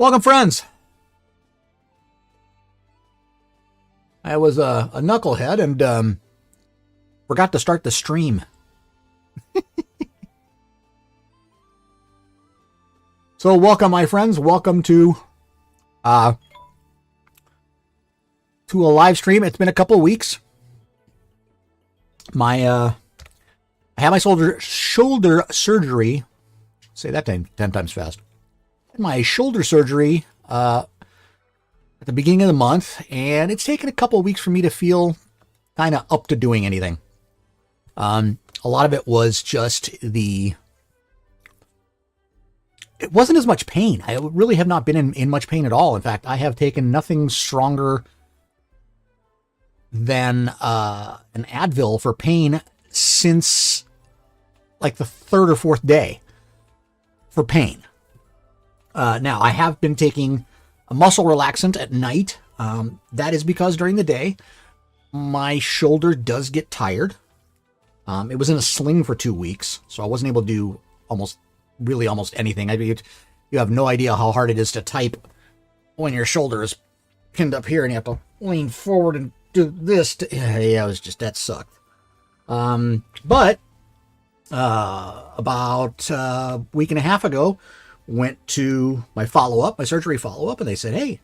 Welcome, friends. I was a knucklehead and forgot to start the stream. So welcome, my friends. Welcome to a live stream. It's been a couple of weeks. I had my shoulder surgery. Say that 10 times fast. My shoulder surgery at the beginning of the month, and it's taken a couple of weeks for me to feel kind of up to doing anything. A lot of it was just it wasn't as much pain. I really have not been in much pain at all. In fact, I have taken nothing stronger than an Advil for pain since like the third or fourth day for pain. Now, I have been taking a muscle relaxant at night. That is because during the day, my shoulder does get tired. It was in a sling for 2 weeks, so I wasn't able to do almost anything. You have no idea how hard it is to type when your shoulder is pinned up here and you have to lean forward and do this. That sucked. But about a week and a half ago, went to my surgery follow-up, and they said, hey,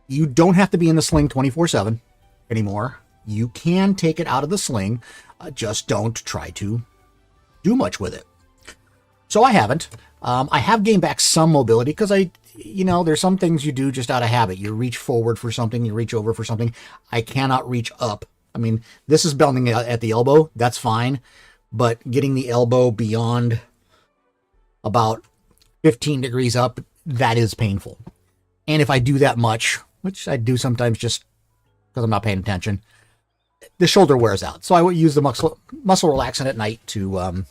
you don't have to be in the sling 24/7 anymore. You can take it out of the sling. Just don't try to do much with it. So I haven't. I have gained back some mobility because there's some things you do just out of habit. You reach forward for something, you reach over for something. I cannot reach up. I mean, this is bending at the elbow. That's fine. But getting the elbow beyond about 15 degrees up, that is painful. And if I do that much, which I do sometimes just because I'm not paying attention, the shoulder wears out. So I would use the muscle relaxant at night to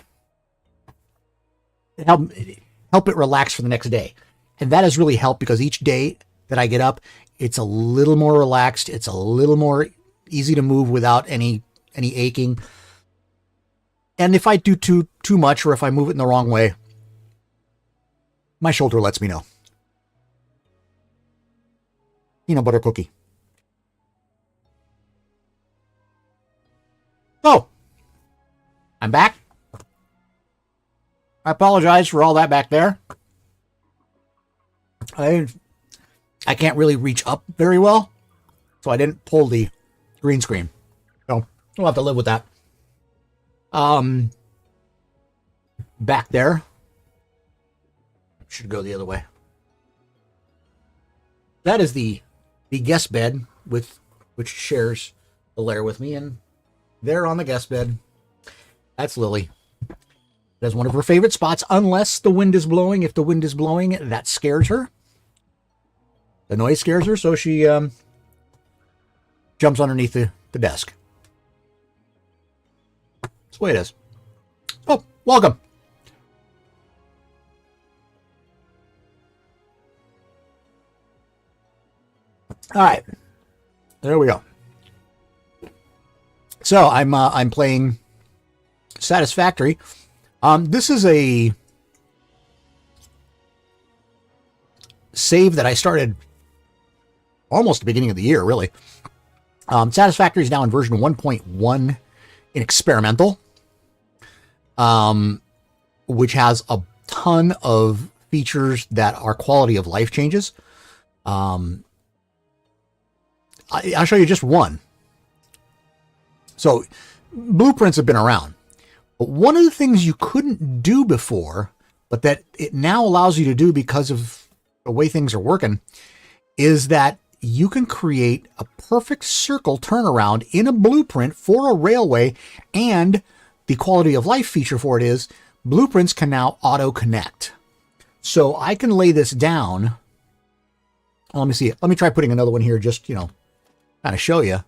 help it relax for the next day. And that has really helped because each day that I get up, it's a little more relaxed. It's a little more easy to move without any aching. And if I do too much, or if I move it in the wrong way, my shoulder lets me know. Peanut butter cookie. So, I'm back. I apologize for all that back there. I can't really reach up very well, so I didn't pull the green screen. So, we'll have to live with that. Back there. Should go the other way. That is the guest bed which shares the lair with me, and there on the guest bed, that's Lily. That's one of her favorite spots, unless the wind is blowing. If the wind is blowing, that scares her. The noise scares her, so she jumps underneath the desk. That's the way it is. Oh, welcome. All right, there we go. So I'm playing Satisfactory. This is a save that I started almost the beginning of the year, really. Satisfactory is now in version 1.1 in experimental, which has a ton of features that are quality of life changes. I'll show you just one. So, blueprints have been around. But one of the things you couldn't do before, but that it now allows you to do because of the way things are working, is that you can create a perfect circle turnaround in a blueprint for a railway, and the quality of life feature for it is blueprints can now auto-connect. So I can lay this down. Let me see. Let me try putting another one here, just, kind of show you.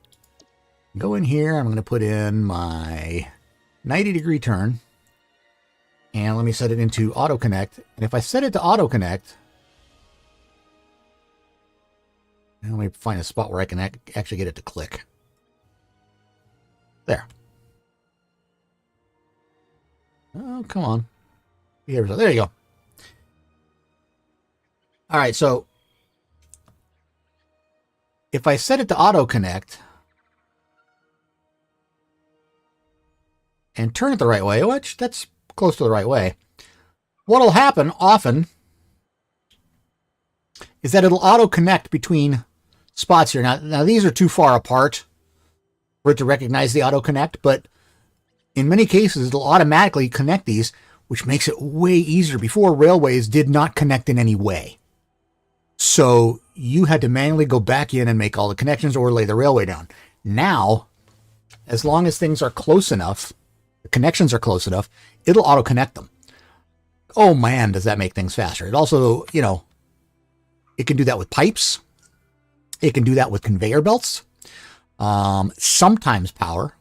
Go in here. I'm going to put in my 90-degree turn. And let me set it into auto connect. And if I set it to auto connect, let me find a spot where I can actually get it to click. There. Oh, come on. There you go. All right, so if I set it to auto connect and turn it the right way, which that's close to the right way, what'll happen often is that it'll auto connect between spots here. Now these are too far apart for it to recognize the auto connect, but in many cases it'll automatically connect these, which makes it way easier. Before, railways did not connect in any way. So you had to manually go back in and make all the connections or lay the railway down. Now, as long as things are close enough, the connections are close enough, it'll auto connect them. Oh man, does that make things faster. It also, you know, it can do that with pipes. It can do that with conveyor belts. Sometimes power.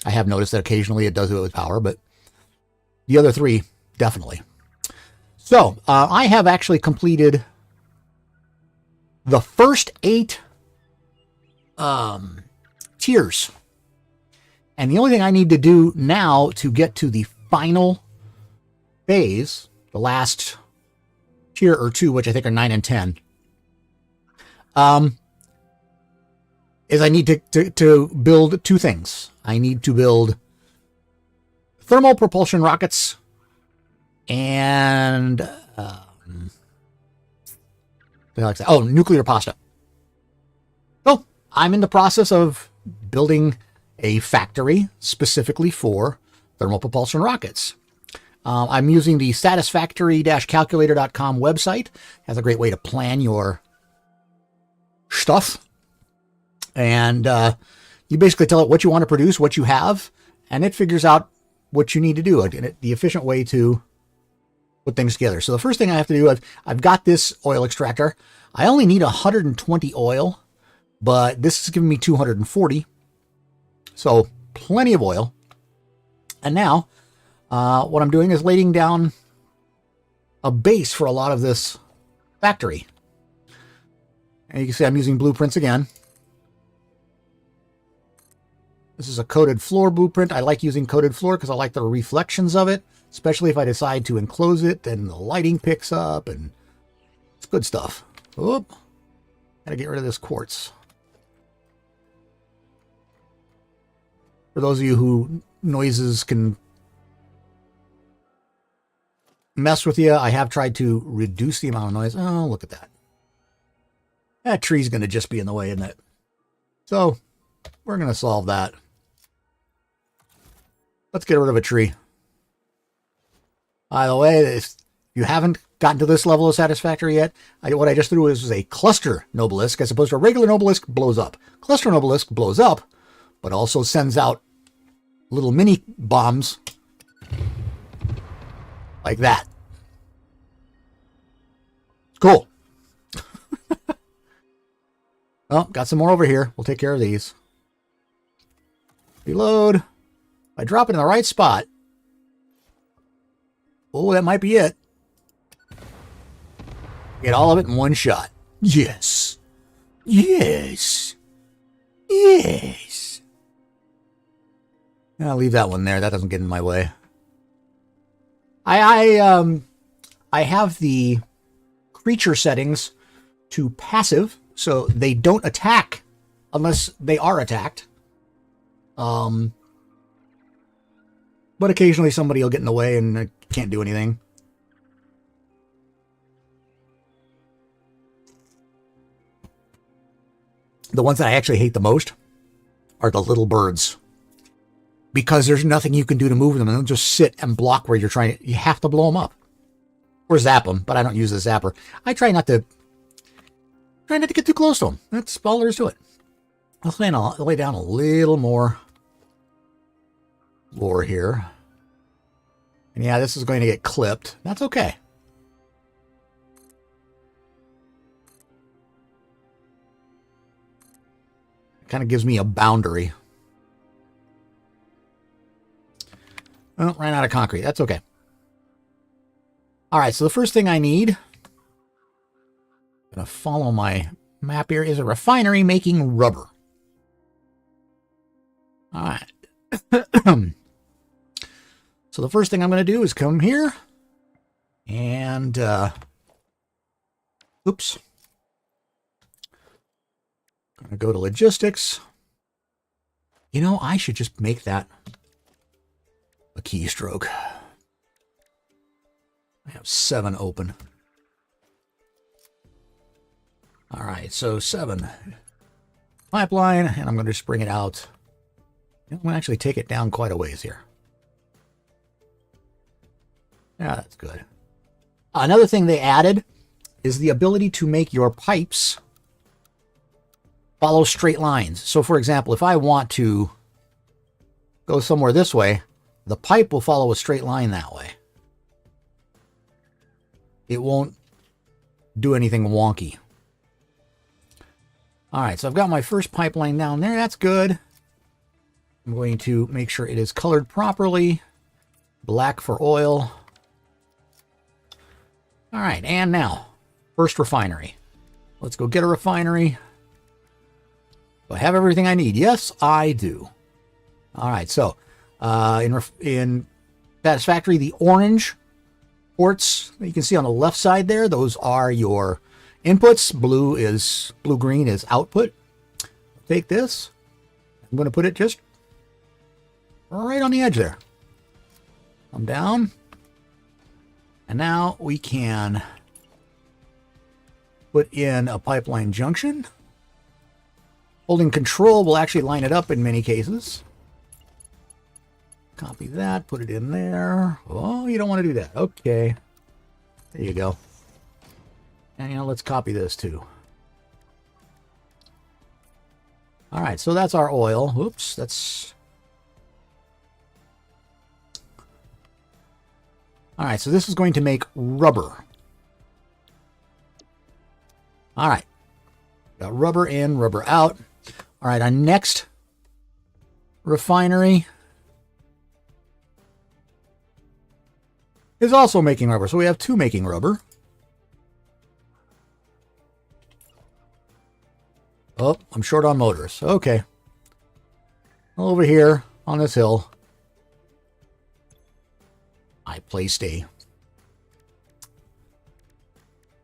I have noticed that occasionally it does it with power, but the other three, definitely. So, I have actually completed the first 8 tiers. And the only thing I need to do now to get to the final phase, the last tier or 2, which I think are 9 and 10, is I need to build 2 things. I need to build thermal propulsion rockets and nuclear pasta. So I'm in the process of building a factory specifically for thermal propulsion rockets. I'm using the satisfactory-calculator.com website. It has a great way to plan your stuff. And you basically tell it what you want to produce, what you have, and it figures out what you need to do, the efficient way to put things together. So the first thing I have to do, I've got this oil extractor. I only need 120 oil, but this is giving me 240. So plenty of oil. And now what I'm doing is laying down a base for a lot of this factory. And you can see I'm using blueprints again. This is a coated floor blueprint. I like using coated floor because I like the reflections of it, especially if I decide to enclose it and the lighting picks up, and it's good stuff. Oop. Gotta get rid of this quartz. For those of you who noises can mess with you, I have tried to reduce the amount of noise. Oh, look at that. That tree's going to just be in the way, isn't it? So we're going to solve that. Let's get rid of a tree. By the way, if you haven't gotten to this level of Satisfactory yet, what I just threw was a cluster Nobelisk as opposed to a regular Nobelisk blows up. Cluster Nobelisk blows up, but also sends out little mini bombs like that. Cool. Oh, got some more over here. We'll take care of these. Reload. If I drop it in the right spot. Oh, that might be it. Get all of it in one shot. Yes. Yes. Yes. I'll leave that one there. That doesn't get in my way. I have the creature settings to passive, so they don't attack unless they are attacked. But occasionally somebody will get in the way and I can't do anything. The ones that I actually hate the most are the little birds, because there's nothing you can do to move them, and they'll just sit and block where you're trying. You have to blow them up or zap them, but I don't use the zapper. I try not to get too close to them. That's all there is to it. I'll lay down a little more lore here. And yeah, this is going to get clipped. That's okay. It kind of gives me a boundary. Oh, ran out of concrete. That's okay. All right, so the first thing I need, I'm going to follow my map here, is a refinery making rubber. All right. So the first thing I'm going to do is come here and Oops. Gonna go to logistics. You know, I should just make that a keystroke. I have 7 open. All right, so 7 pipeline, and I'm going to just bring it out. I'm going to actually take it down quite a ways here. Yeah, that's good. Another thing they added is the ability to make your pipes follow straight lines. So, for example, if I want to go somewhere this way, the pipe will follow a straight line that way. It won't do anything wonky. All right, so I've got my first pipeline down there. That's good. I'm going to make sure it is colored properly. Black for oil. All right, and now, first refinery. Let's go get a refinery. Do I have everything I need? Yes, I do. All right, so in Satisfactory, the orange ports that you can see on the left side there, those are your inputs. Blue-green is output. Take this. I'm going to put it just right on the edge there. Come down. And now we can put in a pipeline junction. Holding control will actually line it up in many cases. Copy that, put it in there. Oh, you don't want to do that. Okay. There you go. And let's copy this too. All right, so that's our oil. Oops, that's... All right, so this is going to make rubber. All right. Got rubber in, rubber out. All right, our next refinery is also making rubber. So we have 2 making rubber. Oh, I'm short on motors. Okay. Over here on this hill, I placed a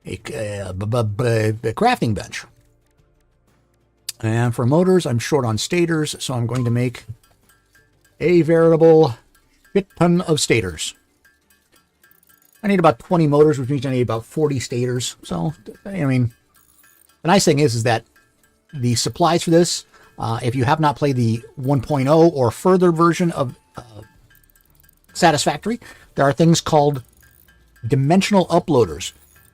crafting bench. And for motors, I'm short on stators, so I'm going to make a veritable shit ton of stators. I need about 20 motors, which means I need about 40 stators. So, I mean, the nice thing is that the supplies for this, if you have not played the 1.0 or further version of Satisfactory, there are things called dimensional uploaders.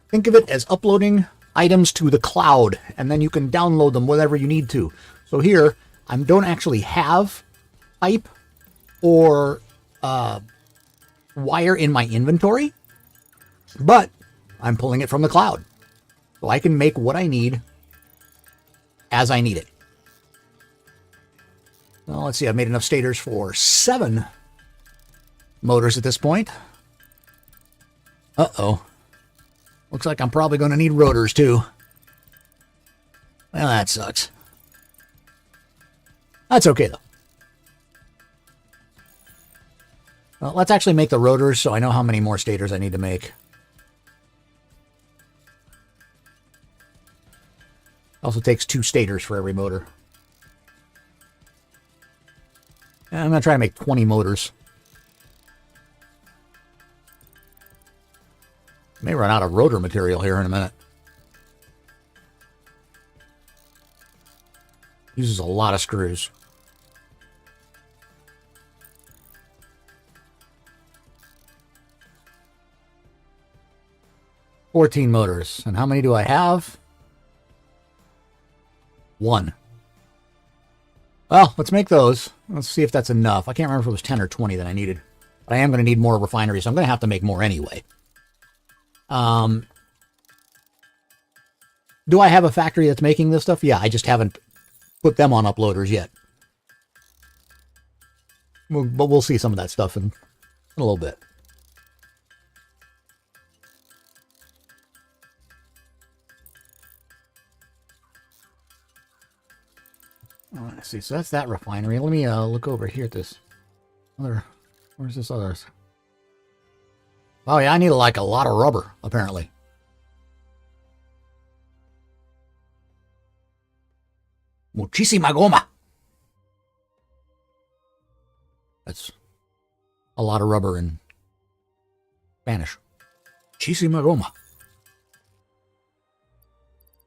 Think of it as uploading items to the cloud, and then you can download them whenever you need to. So here, I don't actually have pipe or wire in my inventory, but I'm pulling it from the cloud. So I can make what I need as I need it. Well, let's see, I've made enough stators for 7 motors at this point. Uh-oh. Looks like I'm probably going to need rotors too. Well, that sucks. That's okay though. Well, let's actually make the rotors so I know how many more stators I need to make. Also takes 2 stators for every motor. And I'm going to try to make 20 motors. May run out of rotor material here in a minute. Uses a lot of screws. $14 motors. And how many do I have? 1. Well, let's make those. Let's see if that's enough. I can't remember if it was 10 or 20 that I needed. But I am going to need more refineries, so I'm going to have to make more anyway. Do I have a factory that's making this stuff? Yeah, I just haven't put them on uploaders yet. But we'll see some of that stuff in a little bit. Oh, let's see. So that's that refinery. Let me look over here at this other. Where's this others? Oh yeah, I need like a lot of rubber apparently. Muchísima goma. That's a lot of rubber in Spanish. Muchísima goma.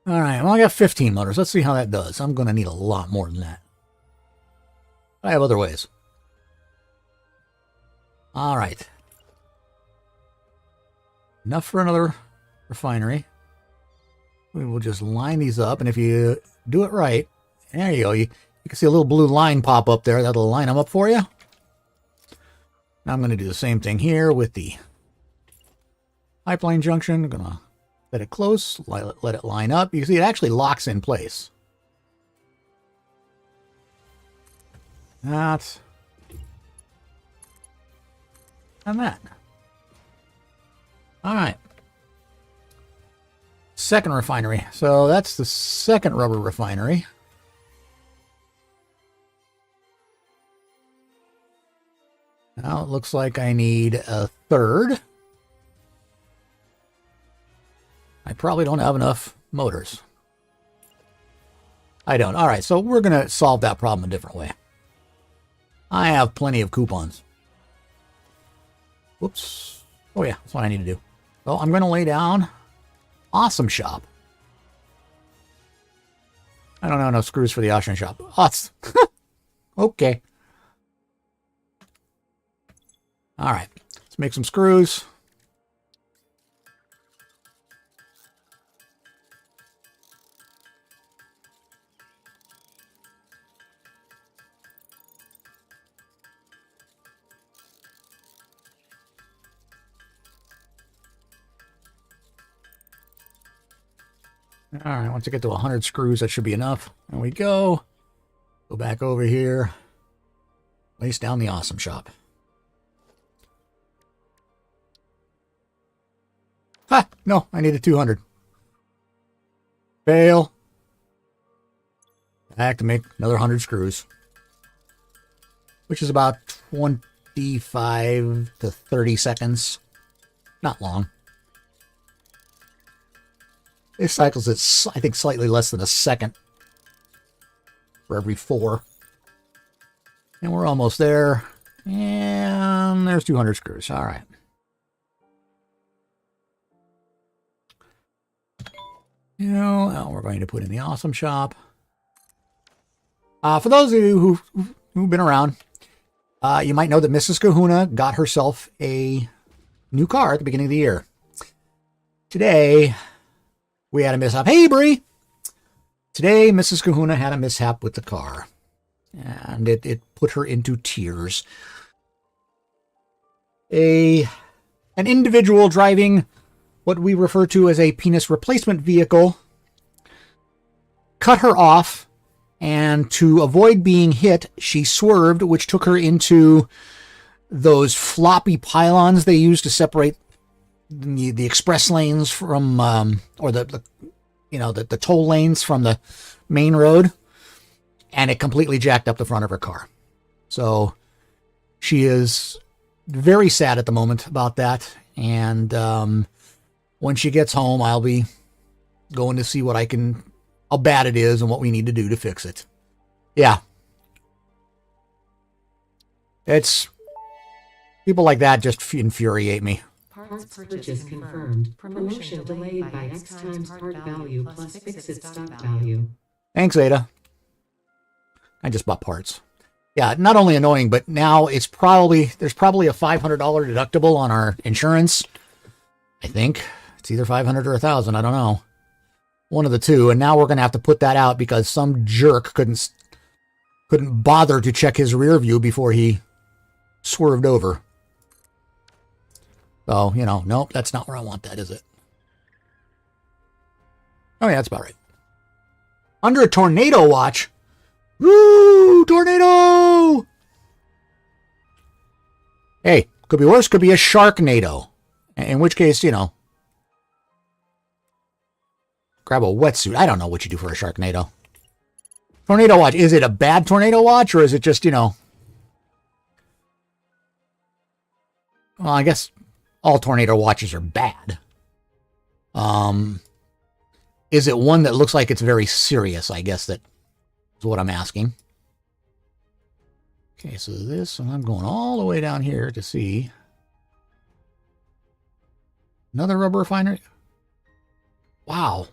All right, well, I got 15 motors. Let's see how that does. I'm going to need a lot more than that. I have other ways. All right. Enough for another refinery. We will just line these up, and if you do it right, there you go. You can see a little blue line pop up there. That'll line them up for you. Now I'm going to do the same thing here with the pipeline junction. I'm going to let it close, let it line up. You can see it actually locks in place. That. And that. All right. Second refinery. So that's the second rubber refinery. Now it looks like I need a third. I probably don't have enough motors. I don't. All right, so we're going to solve that problem a different way. I have plenty of coupons. Whoops. Oh, yeah, that's what I need to do. So I'm going to lay down Awesome Shop. I don't have enough screws for the Awesome Shop. Awesome. Okay. All right, let's make some screws. All right, once I get to 100 screws, that should be enough. There we go. Go back over here. Place down the Awesome Shop. Ha! No, I needed 200. Fail. I have to make another 100 screws. Which is about 25 to 30 seconds. Not long. This cycles at, I think, slightly less than a second for every 4. And we're almost there. And there's 200 screws. All right. Now we're going to put in the Awesome Shop. For those of you who've been around, you might know that Mrs. Kahuna got herself a new car at the beginning of the year. Today, we had a mishap. Hey, Bree! Today, Mrs. Kahuna had a mishap with the car. And it put her into tears. An individual driving what we refer to as a penis replacement vehicle cut her off, and to avoid being hit, she swerved, which took her into those floppy pylons they use to separate the express lanes from, or the toll lanes from the main road, and it completely jacked up the front of her car. So she is very sad at the moment about that, and when she gets home, I'll be going to see how bad it is and what we need to do to fix it. Yeah. It's, people like that just infuriate me. Parts purchase confirmed. Promotion delayed by X times part value plus fixed stock value. Thanks, Ada. I just bought parts. Yeah, not only annoying, but now there's probably a $500 deductible on our insurance. I think it's either 500 or 1,000. I don't know. One of the two. And now we're going to have to put that out because some jerk couldn't bother to check his rear view before he swerved over. So, nope, that's not where I want that, is it? Oh, yeah, that's about right. Under a tornado watch. Woo! Tornado! Hey, could be worse. Could be a sharknado. In which case, grab a wetsuit. I don't know what you do for a sharknado. Tornado watch. Is it a bad tornado watch, or is it just, well, I guess all tornado watches are bad. Is it one that looks like it's very serious? I guess that is what I'm asking. Okay, so this, and I'm going all the way down here to see another rubber refinery. Wow.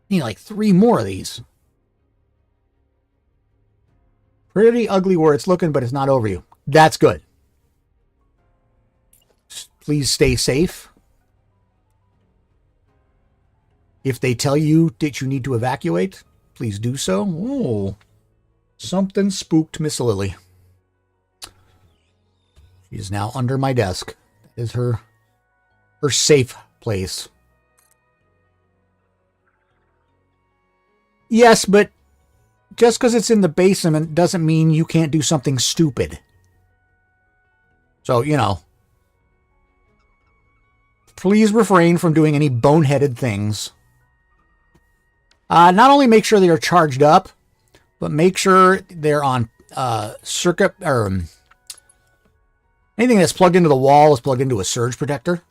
Need like 3 more of these. Pretty ugly where it's looking, but it's not over you. That's good. Please stay safe. If they tell you that you need to evacuate, please do so. Oh, something spooked Miss Lily. She is now under my desk. That is her safe place. Yes, but just because it's in the basement doesn't mean you can't do something stupid. So, you know, please refrain from doing any boneheaded things. Not only make sure they are charged up, but make sure they're on circuit, or anything that's plugged into the wall is plugged into a surge protector.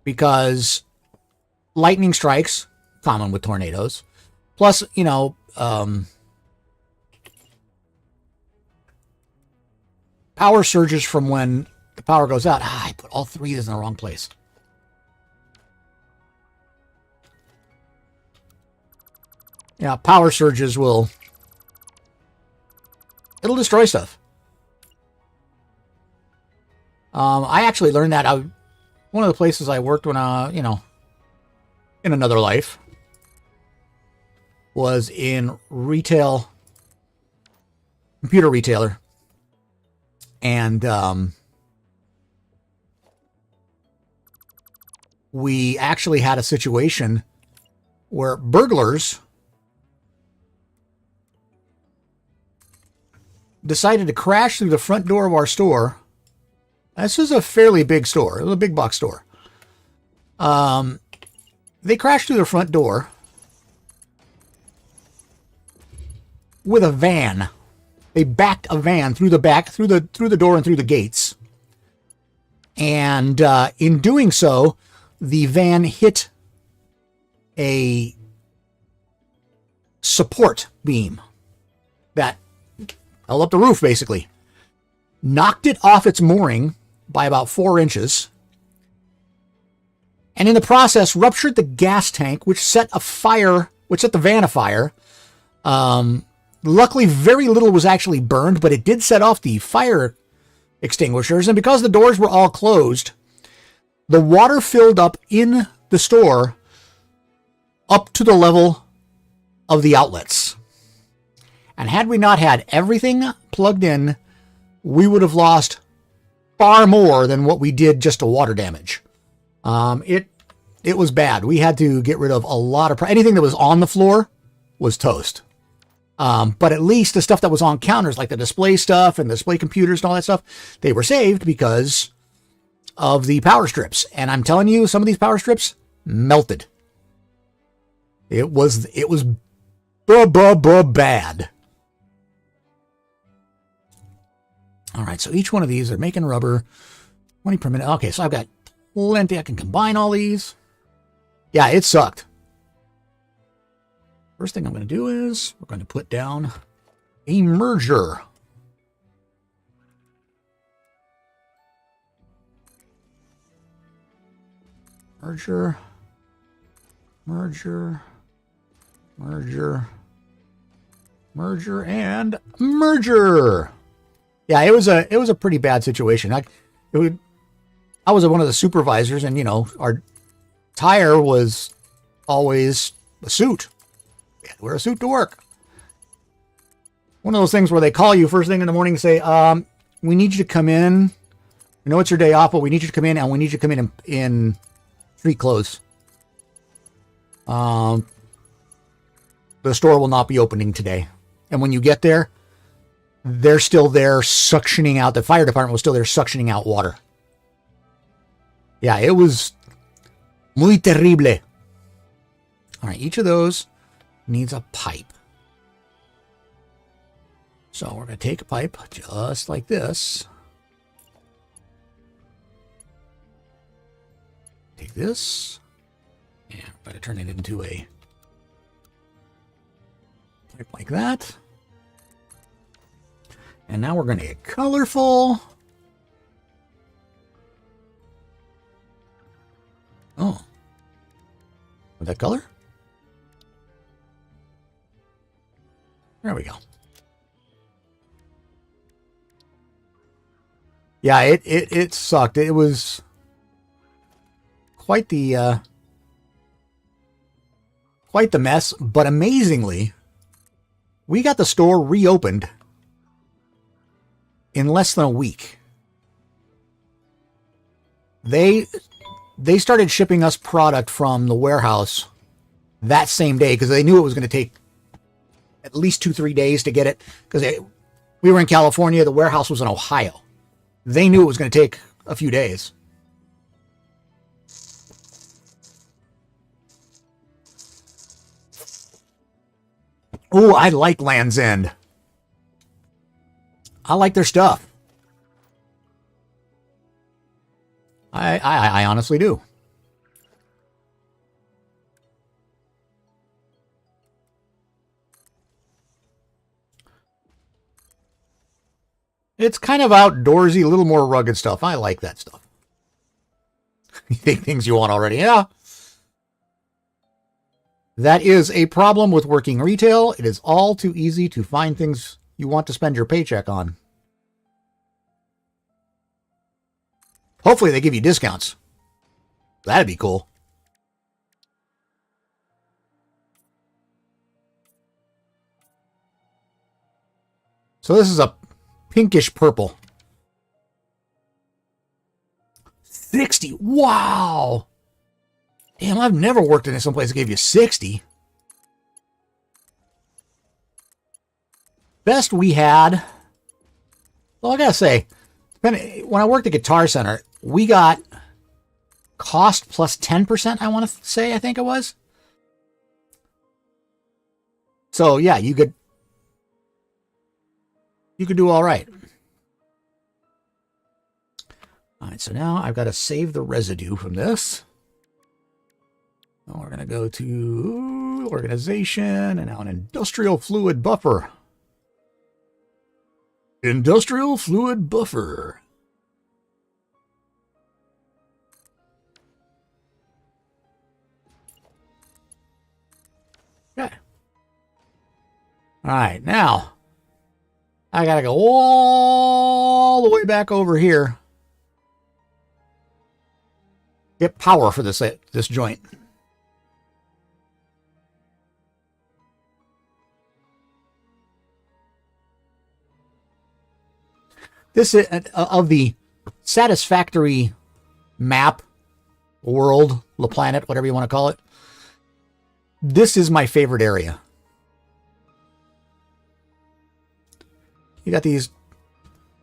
Because lightning strikes, common with tornadoes, plus, you know, power surges from when the power goes out. I put all 3 of these in the wrong place. Yeah, power surges it'll destroy stuff. I actually learned that one of the places I worked when, you know, in another life, was in retail, computer retailer. And we actually had a situation where burglars decided to crash through the front door of our store. This is a fairly big store. It was a big box store. They crashed through the front door with a van. They backed a van through the back, through the door and through the gates. And in doing so, the van hit a support beam that held up the roof, basically. Knocked it off its mooring by about 4 inches. And in the process, ruptured the gas tank, which set the van afire. Luckily, very little was actually burned, but it did set off the fire extinguishers. And because the doors were all closed, the water filled up in the store up to the level of the outlets. And had we not had everything plugged in, we would have lost far more than what we did just to water damage. It was bad. We had to get rid of a lot of anything that was on the floor was toast. But at least the stuff that was on counters, like the display stuff and the display computers and all that stuff, they were saved because of the power strips. And I'm telling you, some of these power strips melted. It was bad. All right, so each one of these are making rubber, 20 per minute. Okay, so I've got plenty. I can combine all these. Yeah, it sucked. First thing I'm going to do is we're going to put down a merger. Merger. Merger. Merger. Merger and merger. Yeah, it was a pretty bad situation. I was one of the supervisors, and you know, our tire was always a suit. We had to wear a suit to work. One of those things where they call you first thing in the morning and say, we need you to come in. I know it's your day off, but we need you to come in, and we need you to come in street clothes. The store will not be opening today. And when you get there, they're still there suctioning out. The fire department was still there suctioning out water. Yeah, it was muy terrible. All right, each of those needs a pipe. So we're going to take a pipe just like this. Take this. And we're going to turn it into a Like that. And now we're going to get colorful. Oh. With that color? There we go. Yeah, it sucked. It was quite the mess, but amazingly, we got the store reopened in less than a week. They started shipping us product from the warehouse that same day because they knew it was going to take at least 2-3 days to get it, because we were in California, the warehouse was in Ohio. They knew it was going to take a few days. Oh, I like Land's End. I like their stuff. I honestly do. It's kind of outdoorsy, a little more rugged stuff. I like that stuff. You think things you want already? Yeah. That is a problem with working retail. It is all too easy to find things you want to spend your paycheck on. Hopefully they give you discounts. That'd be cool. So this is a pinkish purple. 60. Wow. Damn, I've never worked in some place that gave you 60. Best we had. Well, I gotta say, when I worked at Guitar Center, we got cost plus 10%, I want to say, I think it was. So yeah, you could do all right. All right, so now I've got to save the residue from this. We're going to go to organization and now an industrial fluid buffer. Industrial fluid buffer. Okay. All right, now I got to go all the way back over here. Get power for this joint. This is of the Satisfactory map, world, the planet, whatever you want to call it. This is my favorite area. You got these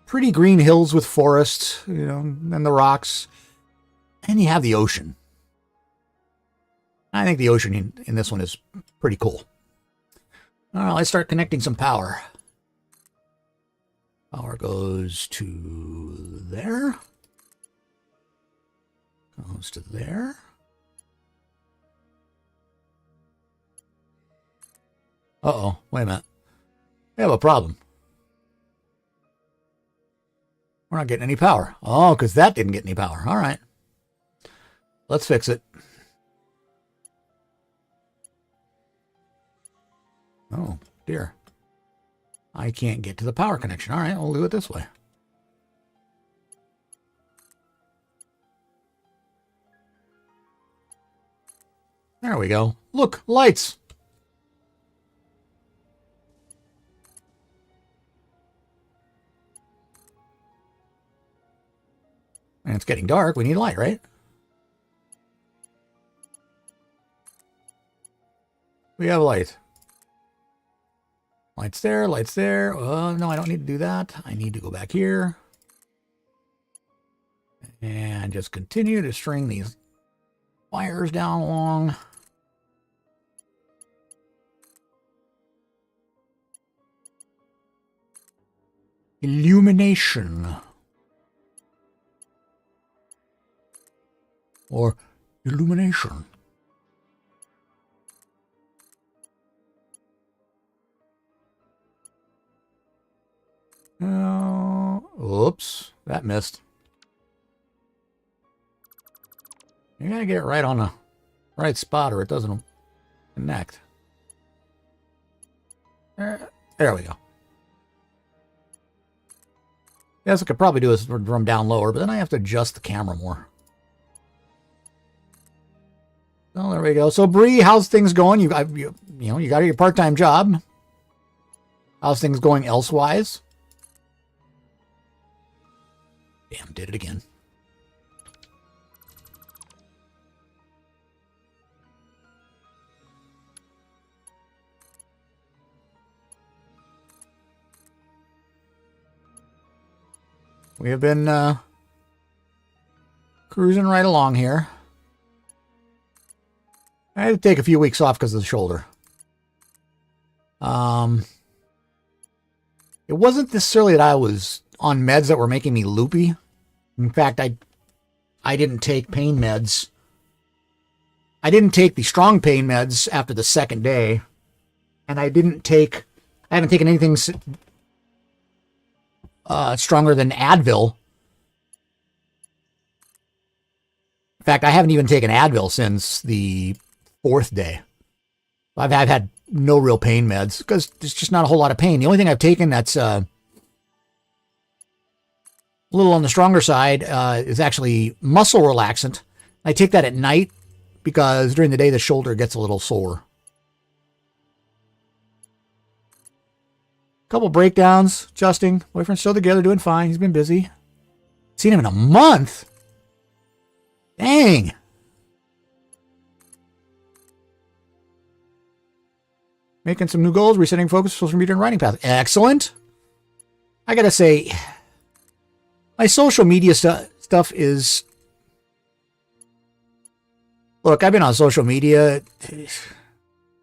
pretty green hills with forests, you know, and the rocks. And you have the ocean. I think the ocean in this one is pretty cool. All right, let's start connecting some power. Power goes to there. Goes to there. Uh-oh, wait a minute. We have a problem. We're not getting any power. Oh, because that didn't get any power. All right. Let's fix it. Oh, dear. I can't get to the power connection. All right, we'll do it this way. There we go. Look, lights. And it's getting dark. We need light, right? We have light. Lights there, lights there. Oh, no, I don't need to do that. I need to go back here. And just continue to string these wires down along. Illumination. Or illumination. Oh, oops, that missed. You gotta get it right on the right spot or it doesn't connect. There we go. Yes, I could probably do this from down lower, but then I have to adjust the camera more. Oh, there we go. So, Bree, how's things going? You got your part-time job. How's things going elsewise? Damn, did it again. We have been cruising right along here. I had to take a few weeks off because of the shoulder. It wasn't necessarily that I was on meds that were making me loopy. In fact, I didn't take pain meds. I didn't take the strong pain meds after the second day. And I haven't taken anything stronger than Advil. In fact, I haven't even taken Advil since the 4th day. I've had no real pain meds because there's just not a whole lot of pain. The only thing I've taken that's a little on the stronger side is actually muscle relaxant. I take that at night because during the day the shoulder gets a little sore. Couple breakdowns, adjusting. Boyfriend's still together, doing fine. He's been busy. Seen him in a month. Dang. Making some new goals, resetting focus, social media, and writing path. Excellent. I gotta say, my social media stuff is... Look, I've been on social media.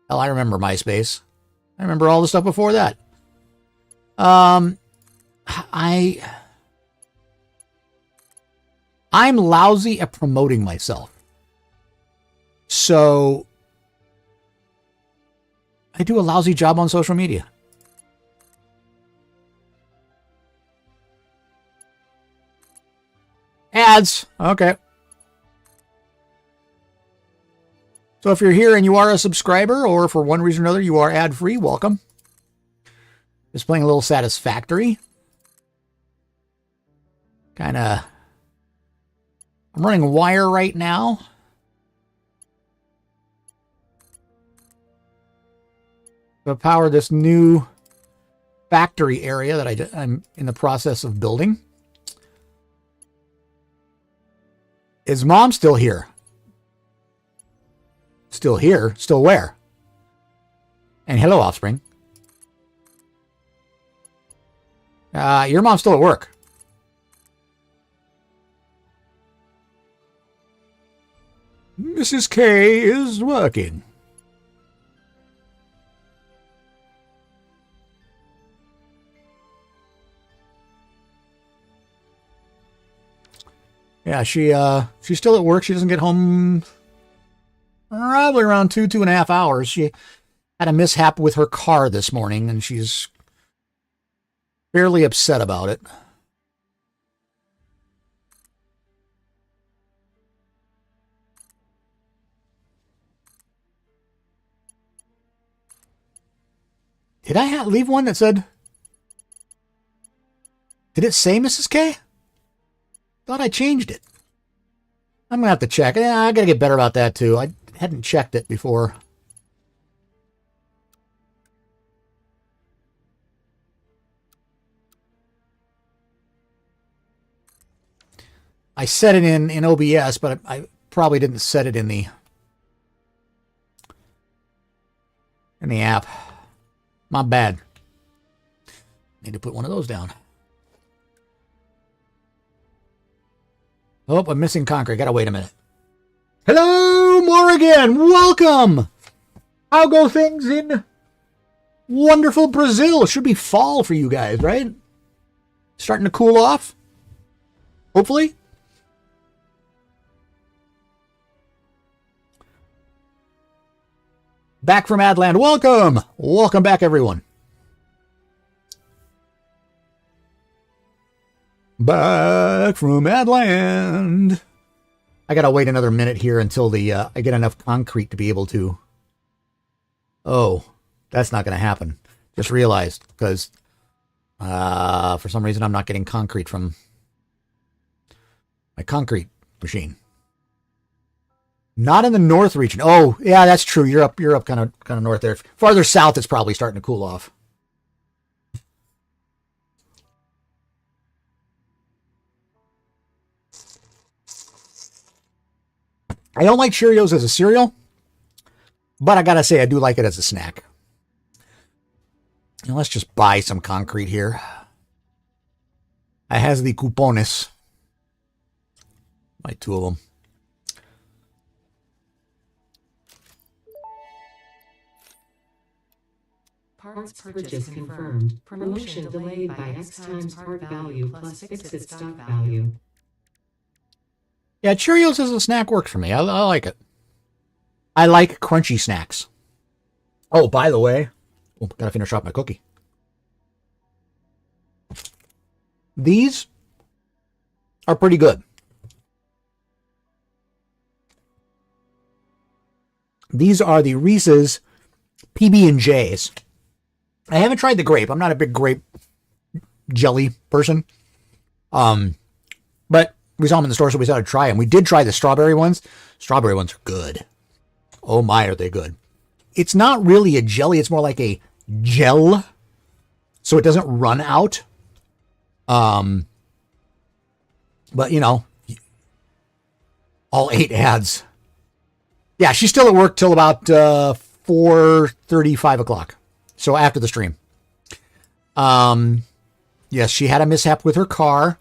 Hell, I remember MySpace. I remember all the stuff before that. I'm lousy at promoting myself. So I do a lousy job on social media. Ads. Okay. So if you're here and you are a subscriber, or for one reason or another you are ad-free, welcome. Just playing a little Satisfactory. I'm running wire right now. To power this new factory area that I'm in the process of building. Is Mom still here? Still here? Still where? And hello, offspring. Your mom's still at work. Mrs. K is working. Yeah, she's still at work. She doesn't get home probably around 2.5 hours. She had a mishap with her car this morning, and she's fairly upset about it. Did I leave one that said... Did it say Mrs. K? Thought I changed it. I'm going to have to check. Yeah, I got to get better about that too. I hadn't checked it before. I set it in OBS, but I probably didn't set it in the app. My bad. Need to put one of those down. Oh, I'm missing concrete. Gotta wait a minute. Hello, Morrigan. Welcome. How go things in wonderful Brazil? It should be fall for you guys, right? Starting to cool off. Hopefully. Back from Adland. Welcome. Welcome back, everyone. Back from Adland. I gotta wait another minute here until I get enough concrete to be able to. Oh, that's not gonna happen. Just realized, because for some reason I'm not getting concrete from my concrete machine. Not in the north region. Oh, yeah, that's true. You're up kind of north there. Farther south, it's probably starting to cool off. I don't like Cheerios as a cereal, but I gotta say I do like it as a snack. Now let's just buy some concrete here. I has the cupones. Buy 2 of them. Parts purchase confirmed. Promotion delayed by X times part value plus fixed stock value. Yeah, Cheerios as a snack works for me. I like it. I like crunchy snacks. Oh, by the way, gotta finish off my cookie. These are pretty good. These are the Reese's PB&Js. I haven't tried the grape. I'm not a big grape jelly person. But we saw them in the store, so we decided to try them. We did try the strawberry ones. Strawberry ones are good. Oh my, are they good. It's not really a jelly. It's more like a gel. So it doesn't run out. But, you know, all 8 ads. Yeah, she's still at work till about 4:30, 5 o'clock. So after the stream. Yes, she had a mishap with her car.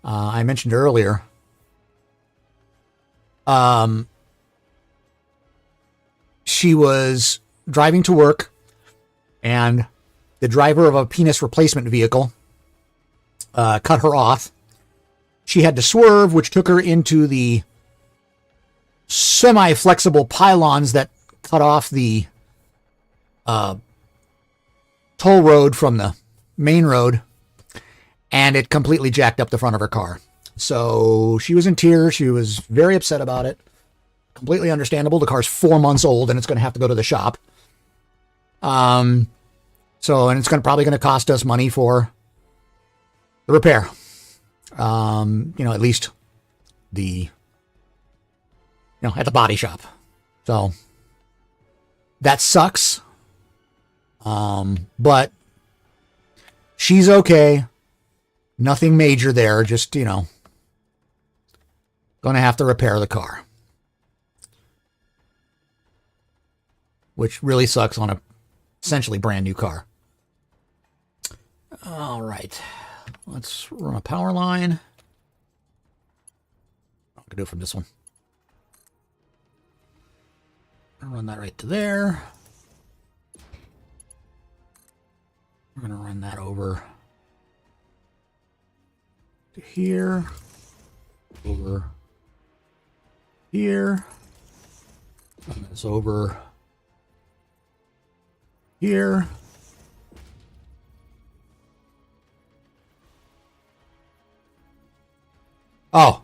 I mentioned earlier. She was driving to work, and the driver of a penis replacement vehicle cut her off. She had to swerve, which took her into the semi-flexible pylons that cut off the toll road from the main road, and it completely jacked up the front of her car. So she was in tears. She was very upset about it. Completely understandable. The car's 4 months old, and it's going to have to go to the shop. And it's probably going to cost us money for the repair. At least at the body shop. So that sucks. But she's okay. Nothing major there. Just, going to have to repair the car. Which really sucks on a essentially brand new car. All right. Let's run a power line. I'm going to do it from this one. I'll run that right to there. We're going to run that over to here. Over here. Run this over here. Oh.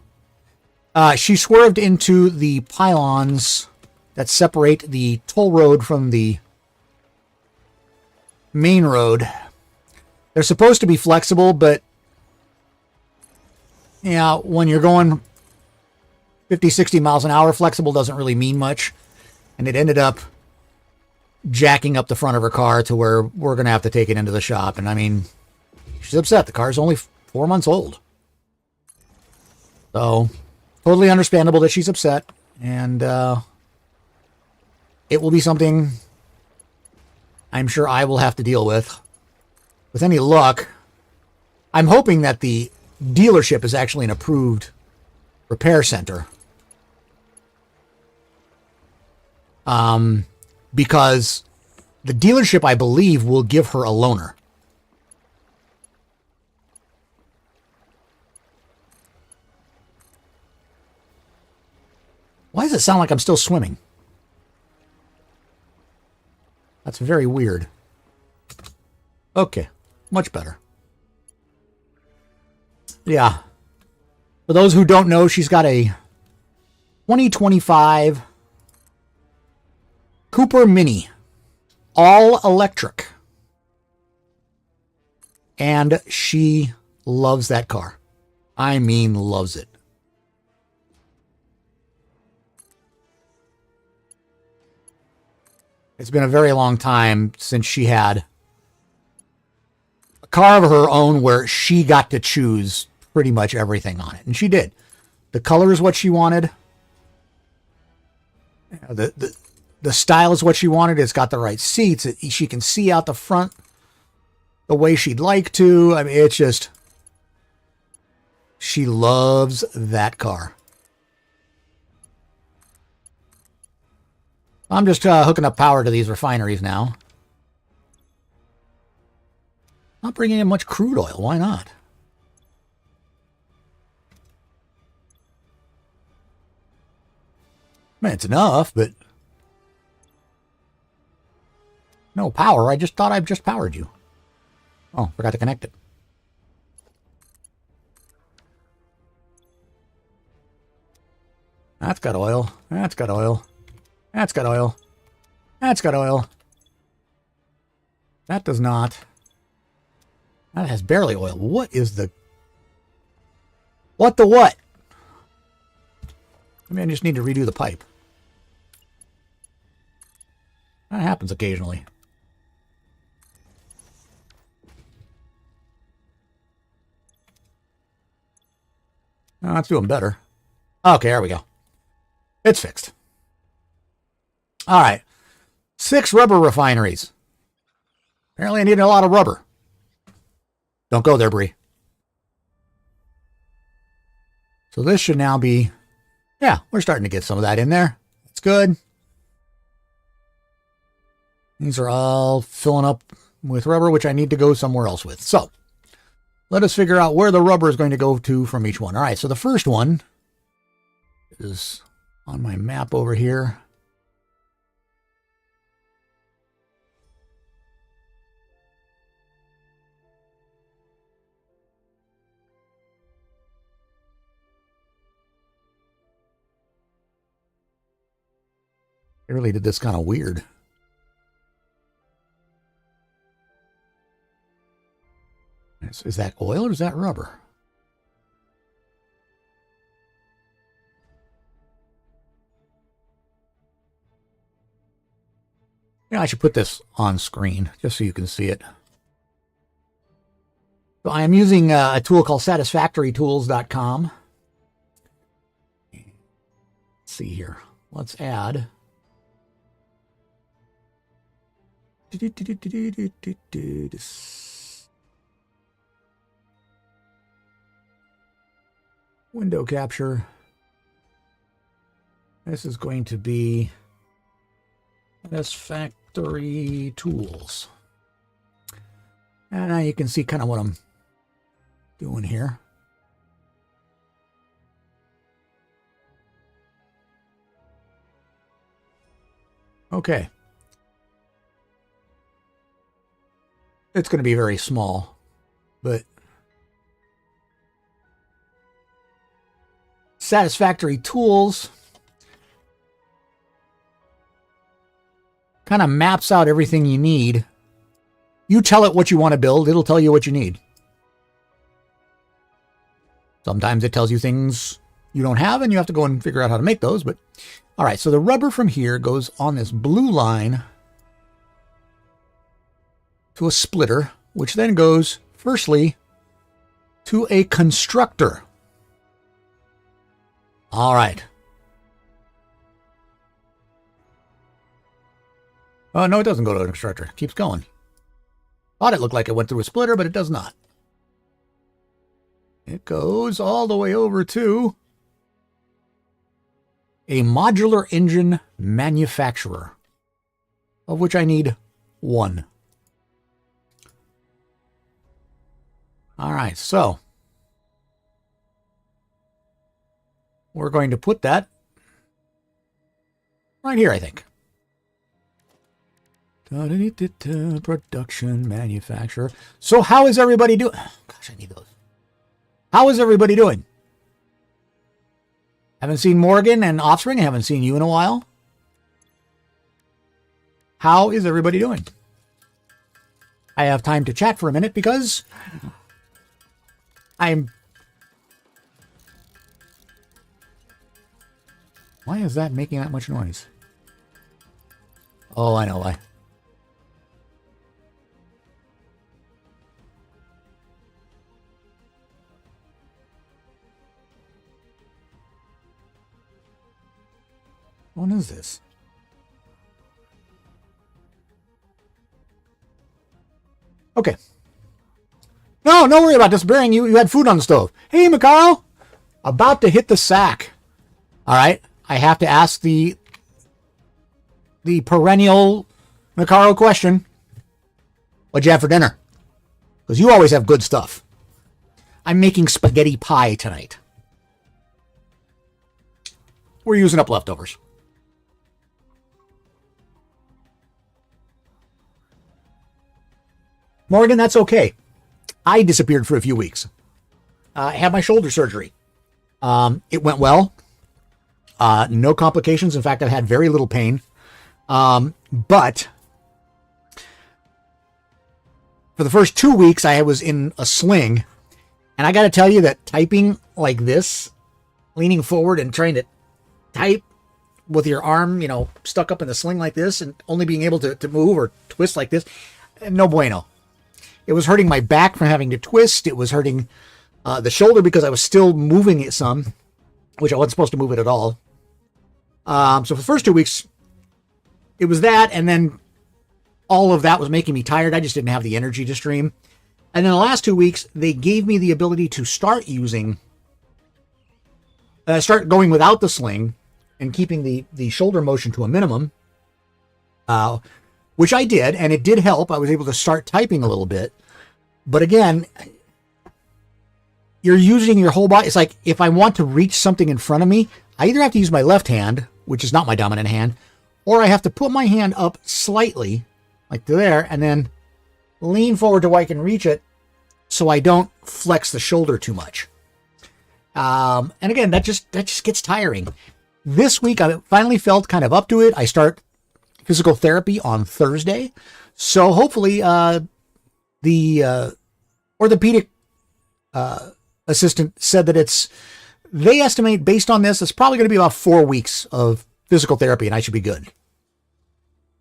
She swerved into the pylons that separate the toll road from the main road. They're supposed to be flexible, but when you're going 50, 60 miles an hour, flexible doesn't really mean much. And it ended up jacking up the front of her car to where we're going to have to take it into the shop. And I mean, she's upset. The car's only 4 months old. So, totally understandable that she's upset. And it will be something I'm sure I will have to deal with. With any luck, I'm hoping that the dealership is actually an approved repair center. Because the dealership, I believe, will give her a loaner. Why does it sound like I'm still swimming? That's very weird. Okay, much better. Yeah. For those who don't know, she's got a 2025 Cooper Mini, all electric. And she loves that car. I mean, loves it. It's been a very long time since she had a car of her own where she got to choose pretty much everything on it. And she did. The color is what she wanted. The style is what she wanted. It's got the right seats. She can see out the front the way she'd like to. I mean, it's just, she loves that car. I'm just hooking up power to these refineries now. Not bringing in much crude oil. Why not? Man, it's enough, but no power. I just thought I've just powered you. Oh, forgot to connect it. That's got oil. That's got oil. That's got oil. That's got oil. That does not. That has barely oil. What is the... What the what? Maybe I just need to redo the pipe. That happens occasionally. Oh, that's doing better. Okay, there we go. It's fixed. All right. 6 rubber refineries. Apparently I need a lot of rubber. Don't go there, Bree. So this should now be... Yeah, we're starting to get some of that in there. That's good. These are all filling up with rubber, which I need to go somewhere else with. So let us figure out where the rubber is going to go to from each one. All right, so the first one is on my map over here. I really did this kind of weird. Is that oil or is that rubber? Yeah, I should put this on screen just so you can see it. So I am using a tool called satisfactorytools.com. Let's see here. Let's add. Window capture. This is going to be Satisfactory Tools. And now you can see kind of what I'm doing here. Okay. It's going to be very small, but Satisfactory Tools kind of maps out everything you need. You tell it what you want to build, it'll tell you what you need. Sometimes it tells you things you don't have, and you have to go and figure out how to make those. But all right, so the rubber from here goes on this blue line to a splitter, which then goes, firstly, to a constructor. All right. Oh, no, it doesn't go to a constructor. It keeps going. Thought it looked like it went through a splitter, but it does not. It goes all the way over to a modular engine manufacturer, of which I need 1. All right, so we're going to put that right here, I think. Production manufacturer. So how is everybody doing? Gosh, I need those. How is everybody doing? Haven't seen Morgan and Offspring. I haven't seen you in a while. How is everybody doing? I have time to chat for a minute because I'm... Why is that making that much noise? Oh, I know why. What is this? Okay. No, don't worry about disappearing. You had food on the stove. Hey, Macaro. About to hit the sack. All right. I have to ask the perennial Macaro question. What'd you have for dinner? Because you always have good stuff. I'm making spaghetti pie tonight. We're using up leftovers. Morgan, that's okay. I disappeared for a few weeks. I had my shoulder surgery. It went well. No complications. In fact, I've had very little pain. But for the first 2 weeks, I was in a sling. And I got to tell you that typing like this, leaning forward and trying to type with your arm, stuck up in the sling like this and only being able to move or twist like this, no bueno. It was hurting my back from having to twist. It was hurting the shoulder because I was still moving it some, which I wasn't supposed to move it at all. So for the first 2 weeks, it was that, and then all of that was making me tired. I just didn't have the energy to stream. And then the last 2 weeks, they gave me the ability to start going without the sling and keeping the shoulder motion to a minimum, which I did, and it did help. I was able to start typing a little bit. But again, you're using your whole body. It's like if I want to reach something in front of me, I either have to use my left hand, which is not my dominant hand, or I have to put my hand up slightly, like to there, and then lean forward to where I can reach it so I don't flex the shoulder too much. And again, that just gets tiring. This week, I finally felt kind of up to it. I start physical therapy on Thursday. So hopefully the orthopedic assistant said that they estimate based on this, it's probably going to be about 4 weeks of physical therapy and I should be good.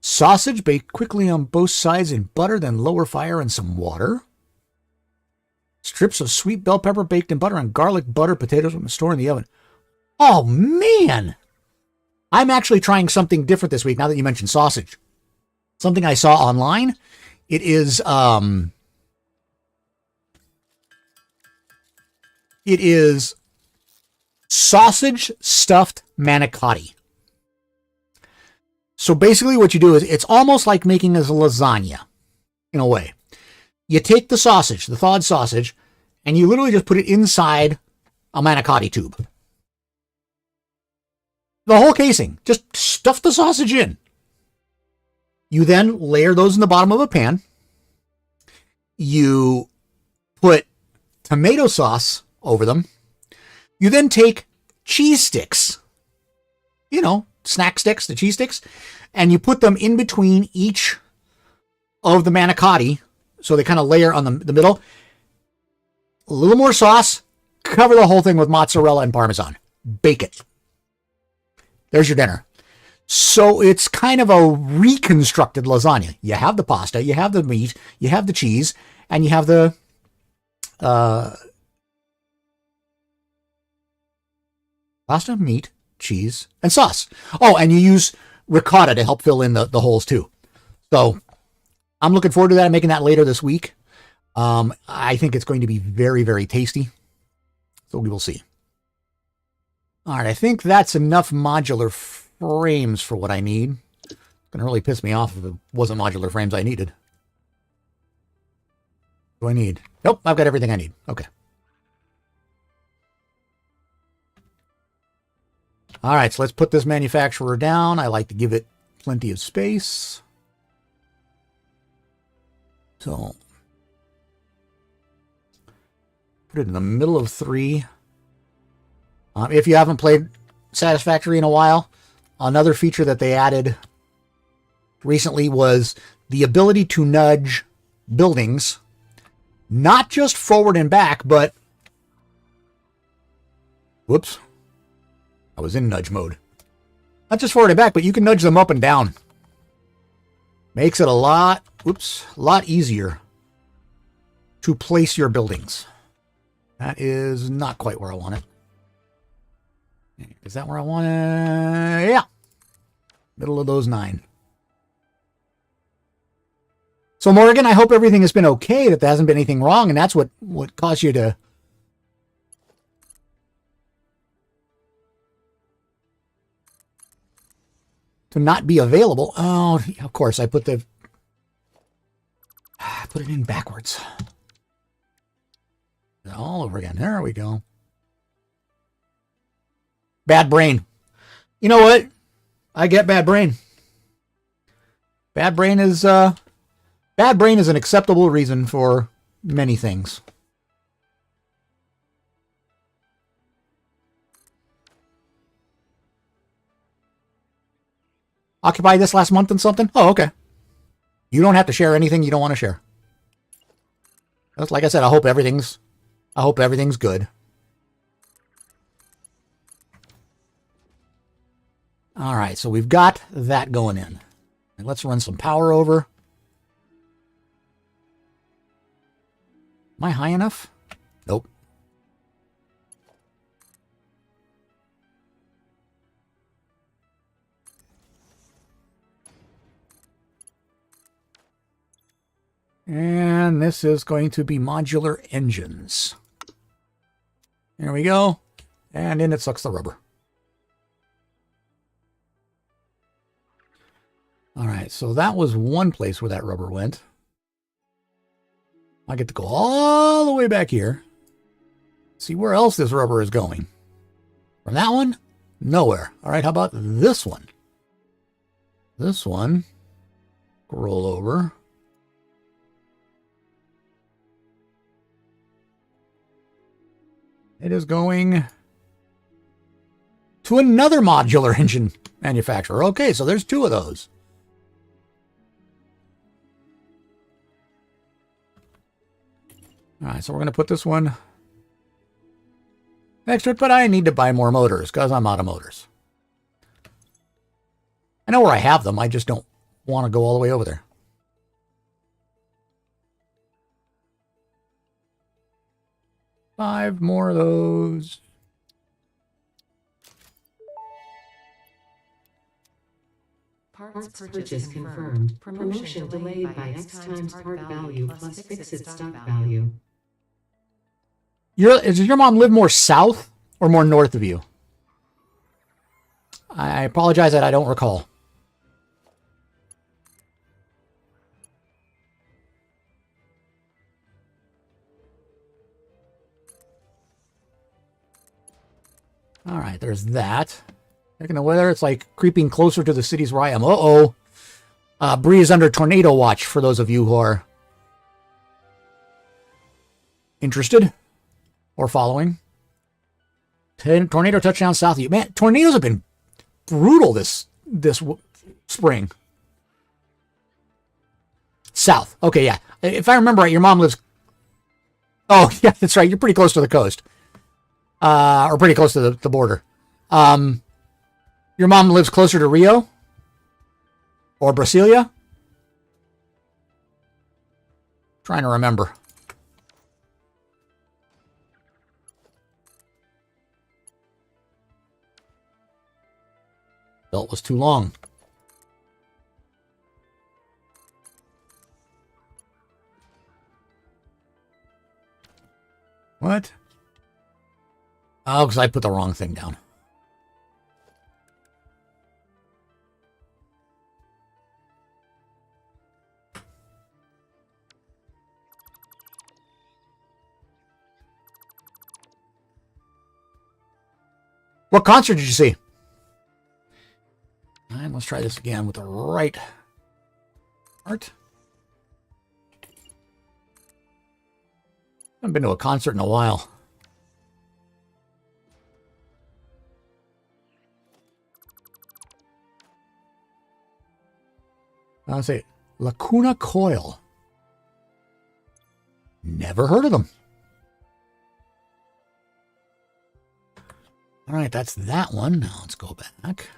Sausage baked quickly on both sides in butter, then lower fire and some water. Strips of sweet bell pepper baked in butter and garlic butter, potatoes from the store in the oven. Oh, man. I'm actually trying something different this week now that you mentioned sausage. Something I saw online. It is sausage stuffed manicotti. So basically what you do is it's almost like making a lasagna in a way. You take the sausage, the thawed sausage, and you literally just put it inside a manicotti tube. The whole casing. Just stuff the sausage in. You then layer those in the bottom of a pan. You put tomato sauce over them. You then take cheese sticks, snack sticks, the cheese sticks, and you put them in between each of the manicotti so they kind of layer on the middle. A little more sauce, cover the whole thing with mozzarella and Parmesan. Bake it. There's your dinner. So it's kind of a reconstructed lasagna. You have the pasta, you have the meat, you have the cheese, and you have the pasta, meat, cheese, and sauce. Oh, and you use ricotta to help fill in the holes too. So I'm looking forward to that. I'm making that later this week. I think it's going to be very, very tasty. So we will see. All right, I think that's enough modular frames for what I need. It's going to really piss me off if it wasn't modular frames I needed. What do I need? Nope, I've got everything I need. Okay. All right, so let's put this manufacturer down. I like to give it plenty of space. So Put it in the middle of 3. If you haven't played Satisfactory in a while, another feature that they added recently was the ability to nudge buildings, not just forward and back, but... Whoops. I was in nudge mode. Not just forward and back, but you can nudge them up and down. Makes it a lot easier to place your buildings. That is not quite where I want it. Is that where I want it? Yeah. Middle of those 9. So, Morgan, I hope everything has been okay, that there hasn't been anything wrong, and that's what caused you to... to not be available. Oh, of course, I put it in backwards. All over again. There we go. Bad brain. You know what? I get bad brain. Bad brain is an acceptable reason for many things. Occupy this last month and something? Oh, okay. You don't have to share anything you don't want to share. That's, like I said, I hope everything's good. All right, so we've got that going in. And let's run some power over. Am I high enough? Nope. And this is going to be modular engines. There we go. And in it sucks the rubber. All right, so that was one place where that rubber went. I get to go all the way back here. See where else this rubber is going. From that one, nowhere. All right, how about this one? This one, roll over. It is going to another modular engine manufacturer. Okay, so there's 2 of those. All right, so we're going to put this one next to it, but I need to buy more motors because I'm out of motors. I know where I have them. I just don't want to go all the way over there. Five more of those. Parts purchase confirmed. Promotion delayed by X times part value plus fixed stock value. Does your mom live more south or more north of you? I apologize that I don't recall. All right, there's that. Checking the weather, it's like creeping closer to the cities where I am. Uh-oh. Bree is under tornado watch for those of you who are interested or following. Tornado touchdown south of you. Man, tornadoes have been brutal this spring. South. Okay, yeah. If I remember right, your mom lives... Oh, yeah, that's right. You're pretty close to the coast. Or pretty close to the border. Your mom lives closer to Rio? Or Brasilia? Trying to remember. Belt was too long. What? Oh, because I put the wrong thing down. What concert did you see? And let's try this again with the right part. haven't been to a concert in a while. I'll say Lacuna Coil. Never heard of them. All right, that's that one. Now let's go back.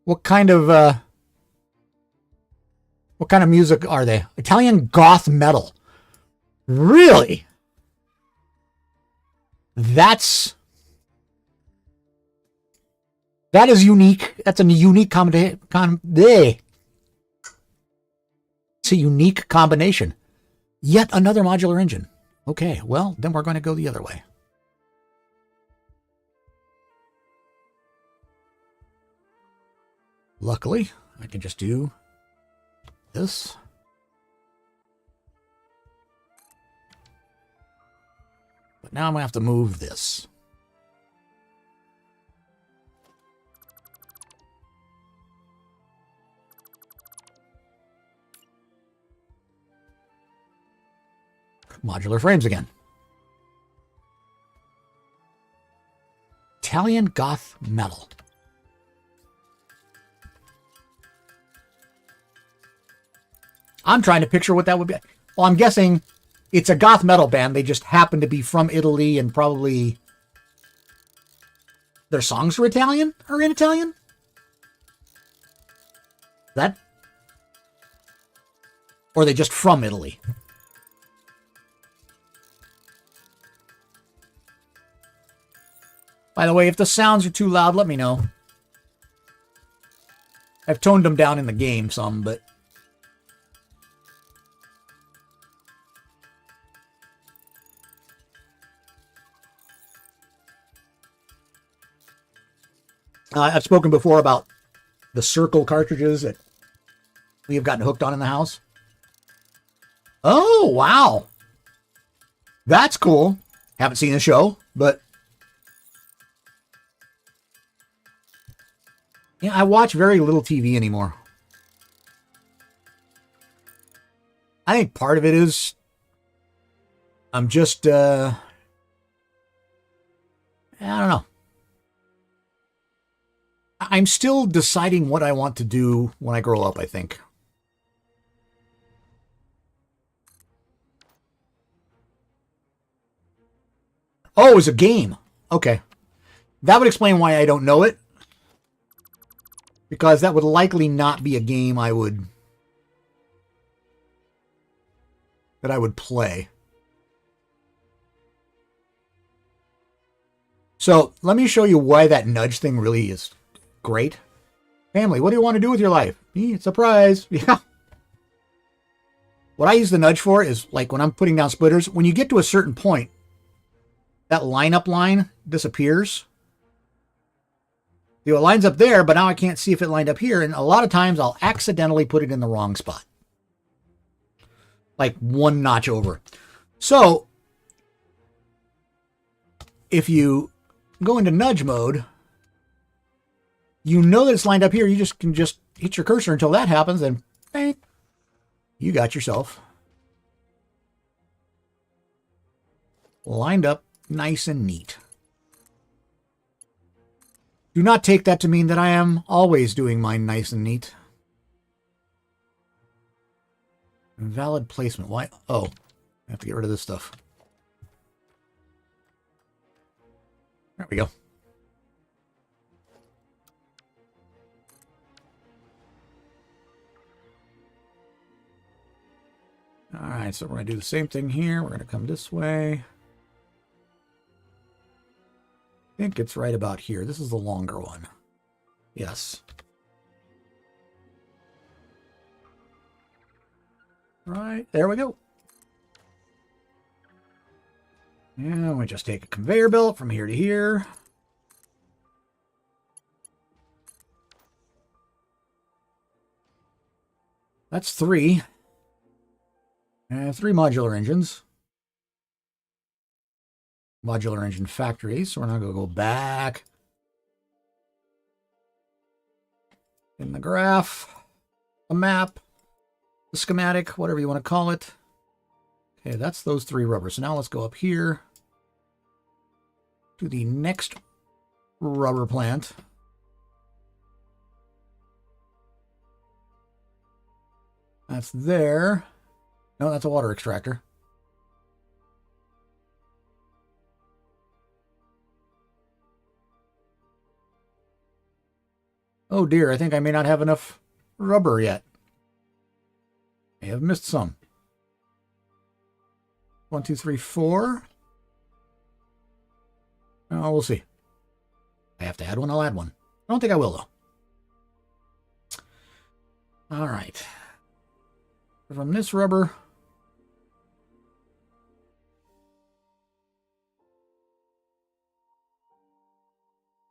What kind of music are they? Italian goth metal. Really? That is unique. That's a unique combination. It's a unique combination. Yet another modular engine. Okay, well, then we're going to go the other way. Luckily, I can just do this. But now I'm going to have to move this. Modular frames again. Italian goth metal. I'm trying to picture what that would be. Well, I'm guessing it's a goth metal band. They just happen to be from Italy and probably their songs are Italian or in Italian. That? Or are they just from Italy? By the way, if the sounds are too loud, let me know. I've toned them down in the game some, but... I've spoken before about the circle cartridges that we have gotten hooked on in the house. Oh, wow. That's cool. Haven't seen the show, but... yeah, I watch very little TV anymore. I think part of it is I'm just, I don't know. I'm still deciding what I want to do when I grow up, I think. Oh, it was a game. Okay. That would explain why I don't know it. Because that would likely not be a game I would play. So let me show you why that nudge thing really is great. Family, what do you want to do with your life? Surprise. Yeah. What I use the nudge for is like when I'm putting down splitters, when you get to a certain point, that lineup line disappears. It lines up there, but now I can't see if it lined up here. And a lot of times I'll accidentally put it in the wrong spot. Like one notch over. So if you go into nudge mode, you know that it's lined up here. You can just hit your cursor until that happens, and bang, you got yourself lined up nice and neat. Do not take that to mean that I am always doing mine nice and neat. Invalid placement. Why? Oh, I have to get rid of this stuff. There we go. All right, so we're going to do the same thing here. We're going to come this way. I think it's right about here. This is the longer one. Yes. Right, there we go. And we just take a conveyor belt from here to here. That's three. And three modular engines. Modular engine factory. So we're not going to go back. in the graph, a map, the schematic, whatever you want to call it. Okay, that's those 3 rubbers. So now let's go up here to the next rubber plant. That's there. No, that's a water extractor. Oh dear, I think I may not have enough rubber yet. I have missed some. 1, 2, 3, 4. Oh, we'll see. I have to add one, I'll add one. I don't think I will, though. All right. From this rubber,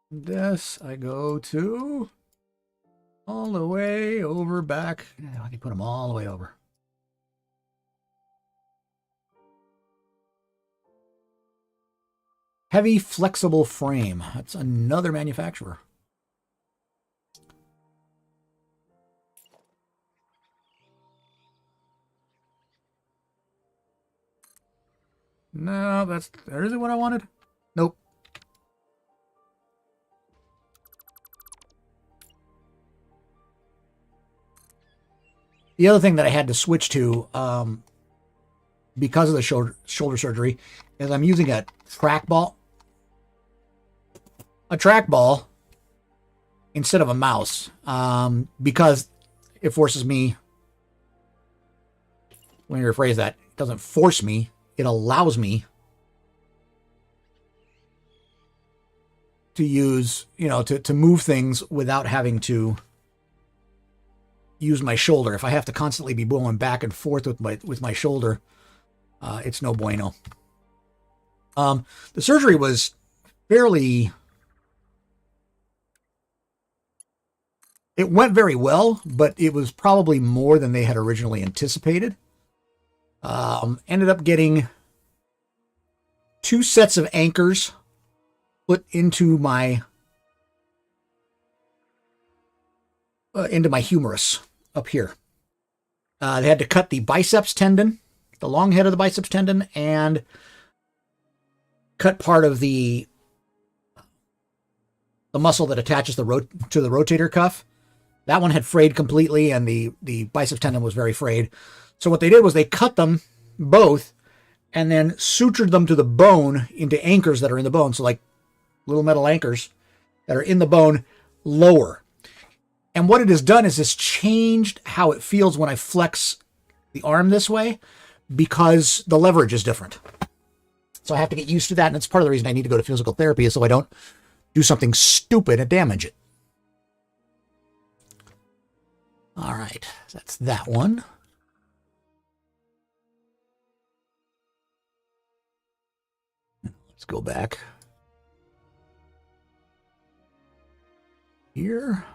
this I go to all the way over back. I can put them all the way over. Heavy flexible frame. That's another manufacturer. No, there isn't what I wanted. Nope. The other thing that I had to switch to, because of the shoulder surgery, is I'm using a trackball. A trackball instead of a mouse, because it forces me. Let me rephrase that. It doesn't force me. It allows me to use, to move things without having to use my shoulder. If I have to constantly be going back and forth with my shoulder, it's no bueno. The surgery was fairly. It went very well, but it was probably more than they had originally anticipated. Ended up getting 2 sets of anchors put into my humerus up here. They had to cut the biceps tendon, the long head of the biceps tendon, and cut part of the muscle that attaches to the rotator cuff. That one had frayed completely, and the biceps tendon was very frayed. So what they did was they cut them both and then sutured them to the bone into anchors that are in the bone. So like little metal anchors that are in the bone lower. And what it has done is it's changed how it feels when I flex the arm this way, because the leverage is different. So I have to get used to that. And it's part of the reason I need to go to physical therapy, is so I don't do something stupid and damage it. All right, that's that one. Let's go back here.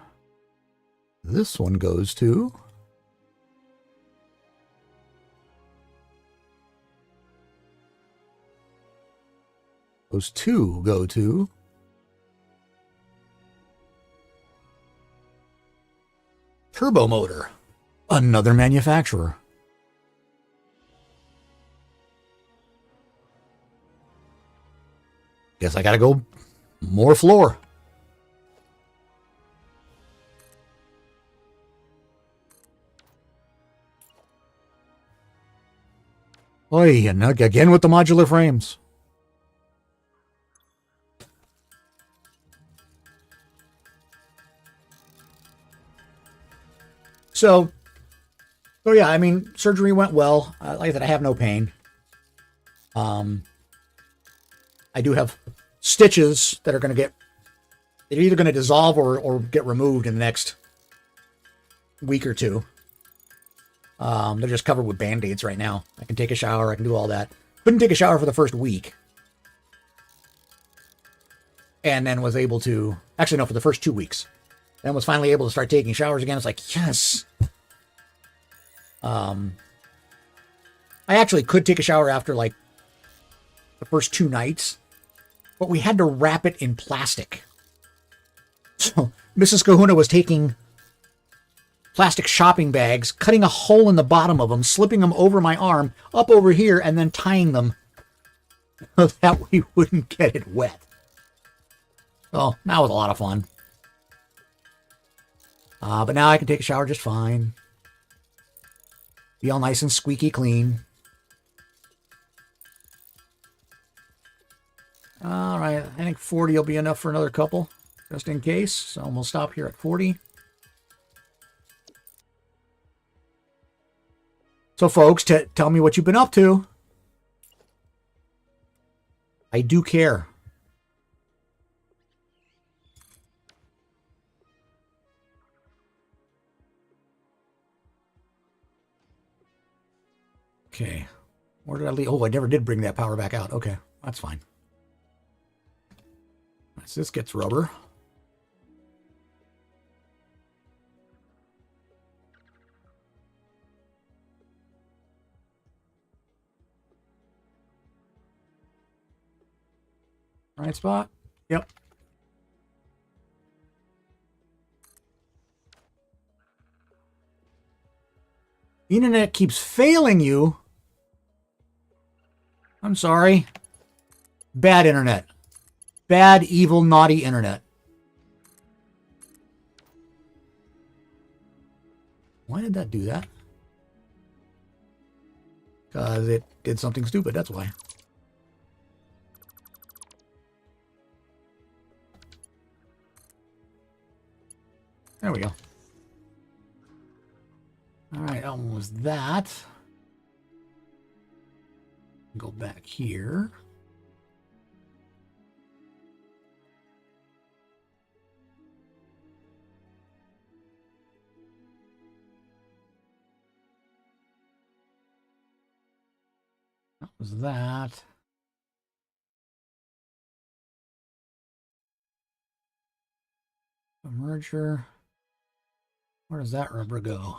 This one goes to those 2 go to turbo motor, another manufacturer. Guess I gotta go more floor. Oy, and again with the modular frames. So yeah, I mean, surgery went well. Like I said, I have no pain. I do have stitches that are going to they're either going to dissolve or get removed in the next week or 2. They're just covered with Band-Aids right now. I can take a shower. I can do all that. Couldn't take a shower for the first week. And then was able to, actually no, for the first 2 weeks. Then was finally able to start taking showers again. It's like, yes. I actually could take a shower after like the first 2 nights, but we had to wrap it in plastic. So Mrs. Kahuna was taking plastic shopping bags, cutting a hole in the bottom of them, slipping them over my arm, up over here, and then tying them so that we wouldn't get it wet. So that was a lot of fun. But now I can take a shower just fine. Be all nice and squeaky clean. All right, I think 40 will be enough for another couple, just in case. So we'll stop here at 40. So, folks, tell me what you've been up to. I do care. Okay. Where did I leave? Oh, I never did bring that power back out. Okay, that's fine. So this gets rubber. Right spot? Yep. The internet keeps failing you. I'm sorry. Bad internet. Bad, evil, naughty internet. Why did that do that? Because it did something stupid, that's why. There we go. All right, that one was that. Go back here. That was that. A merger. Where does that rubber go?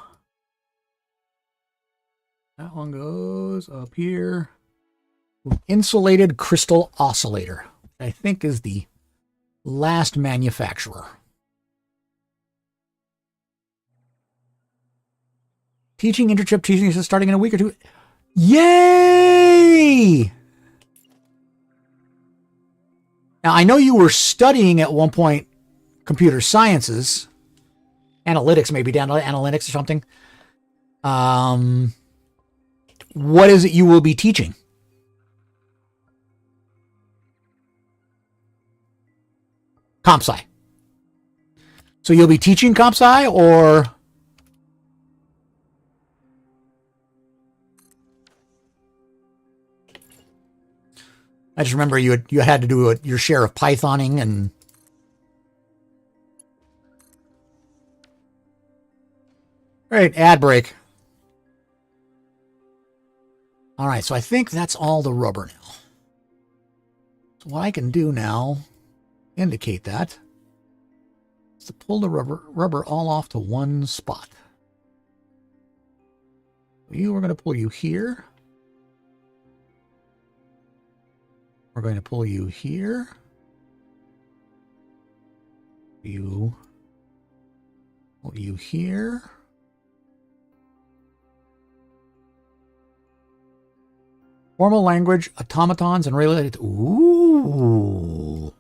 That one goes up here. Insulated crystal oscillator, I think is the last manufacturer. Teaching interchip teaching is starting in a week or two. Yay! Now, I know you were studying at one point computer sciences, analytics, maybe down to analytics or something. What is it you will be teaching? Comp Sci. So you'll be teaching Comp Sci, or I just remember you had to do your share of Pythoning and right, ad break. All right, so I think that's all the rubber now. So what I can do now, indicate that, is to pull the rubber all off to one spot. We're going to pull you here. We're going to pull you here. Pull you here. Formal language, automatons, and related. Ooh.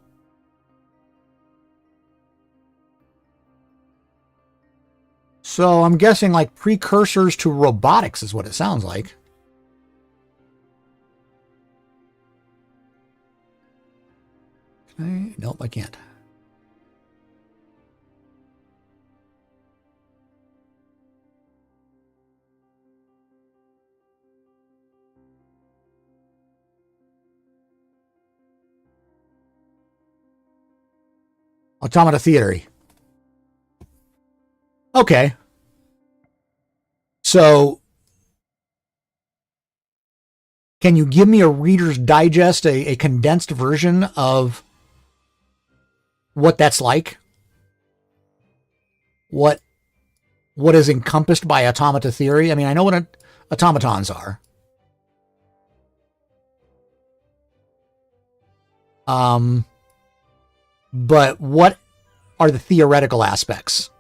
So I'm guessing like precursors to robotics is what it sounds like. Okay. Nope, I can't. Automata theory. Okay. So, can you give me a Reader's Digest, a condensed version of what that's like? What is encompassed by automata theory? I mean, I know what automatons are. But what are the theoretical aspects?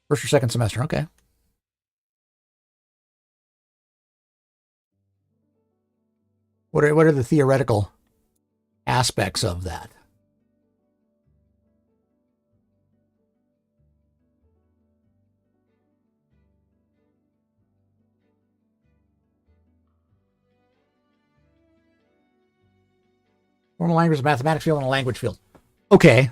First or second semester. Okay. What are the theoretical aspects of that? Formal language, mathematics field, and a language field. Okay.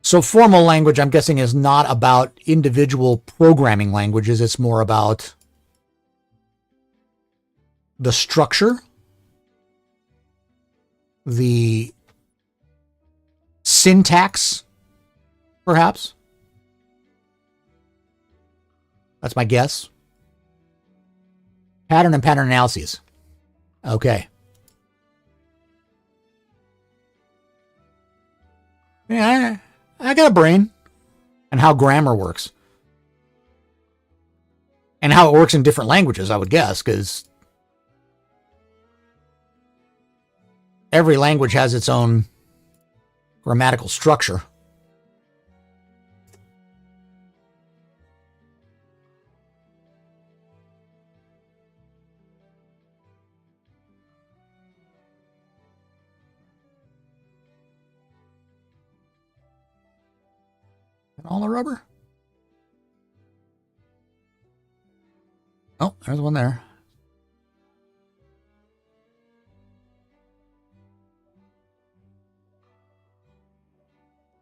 So formal language, I'm guessing, is not about individual programming languages. It's more about the structure, the syntax, perhaps. That's my guess. Pattern and pattern analyses. Okay. Yeah, I got a brain. And how grammar works. And how it works in different languages, I would guess, because every language has its own grammatical structure. All the rubber? Oh, there's one there.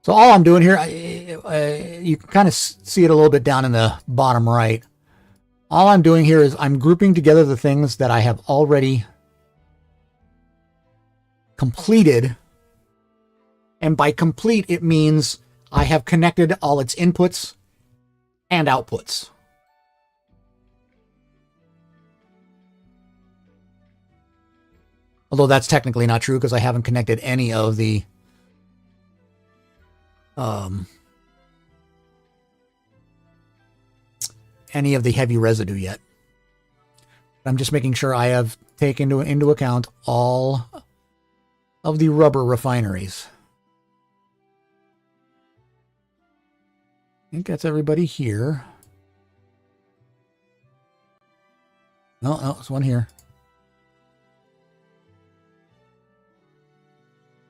So all I'm doing here, you can kind of see it a little bit down in the bottom right. All I'm doing here is I'm grouping together the things that I have already completed. And by complete, it means I have connected all its inputs and outputs. Although that's technically not true because I haven't connected any of the heavy residue yet. I'm just making sure I have taken into account all of the rubber refineries. I think that's everybody here. No, there's one here.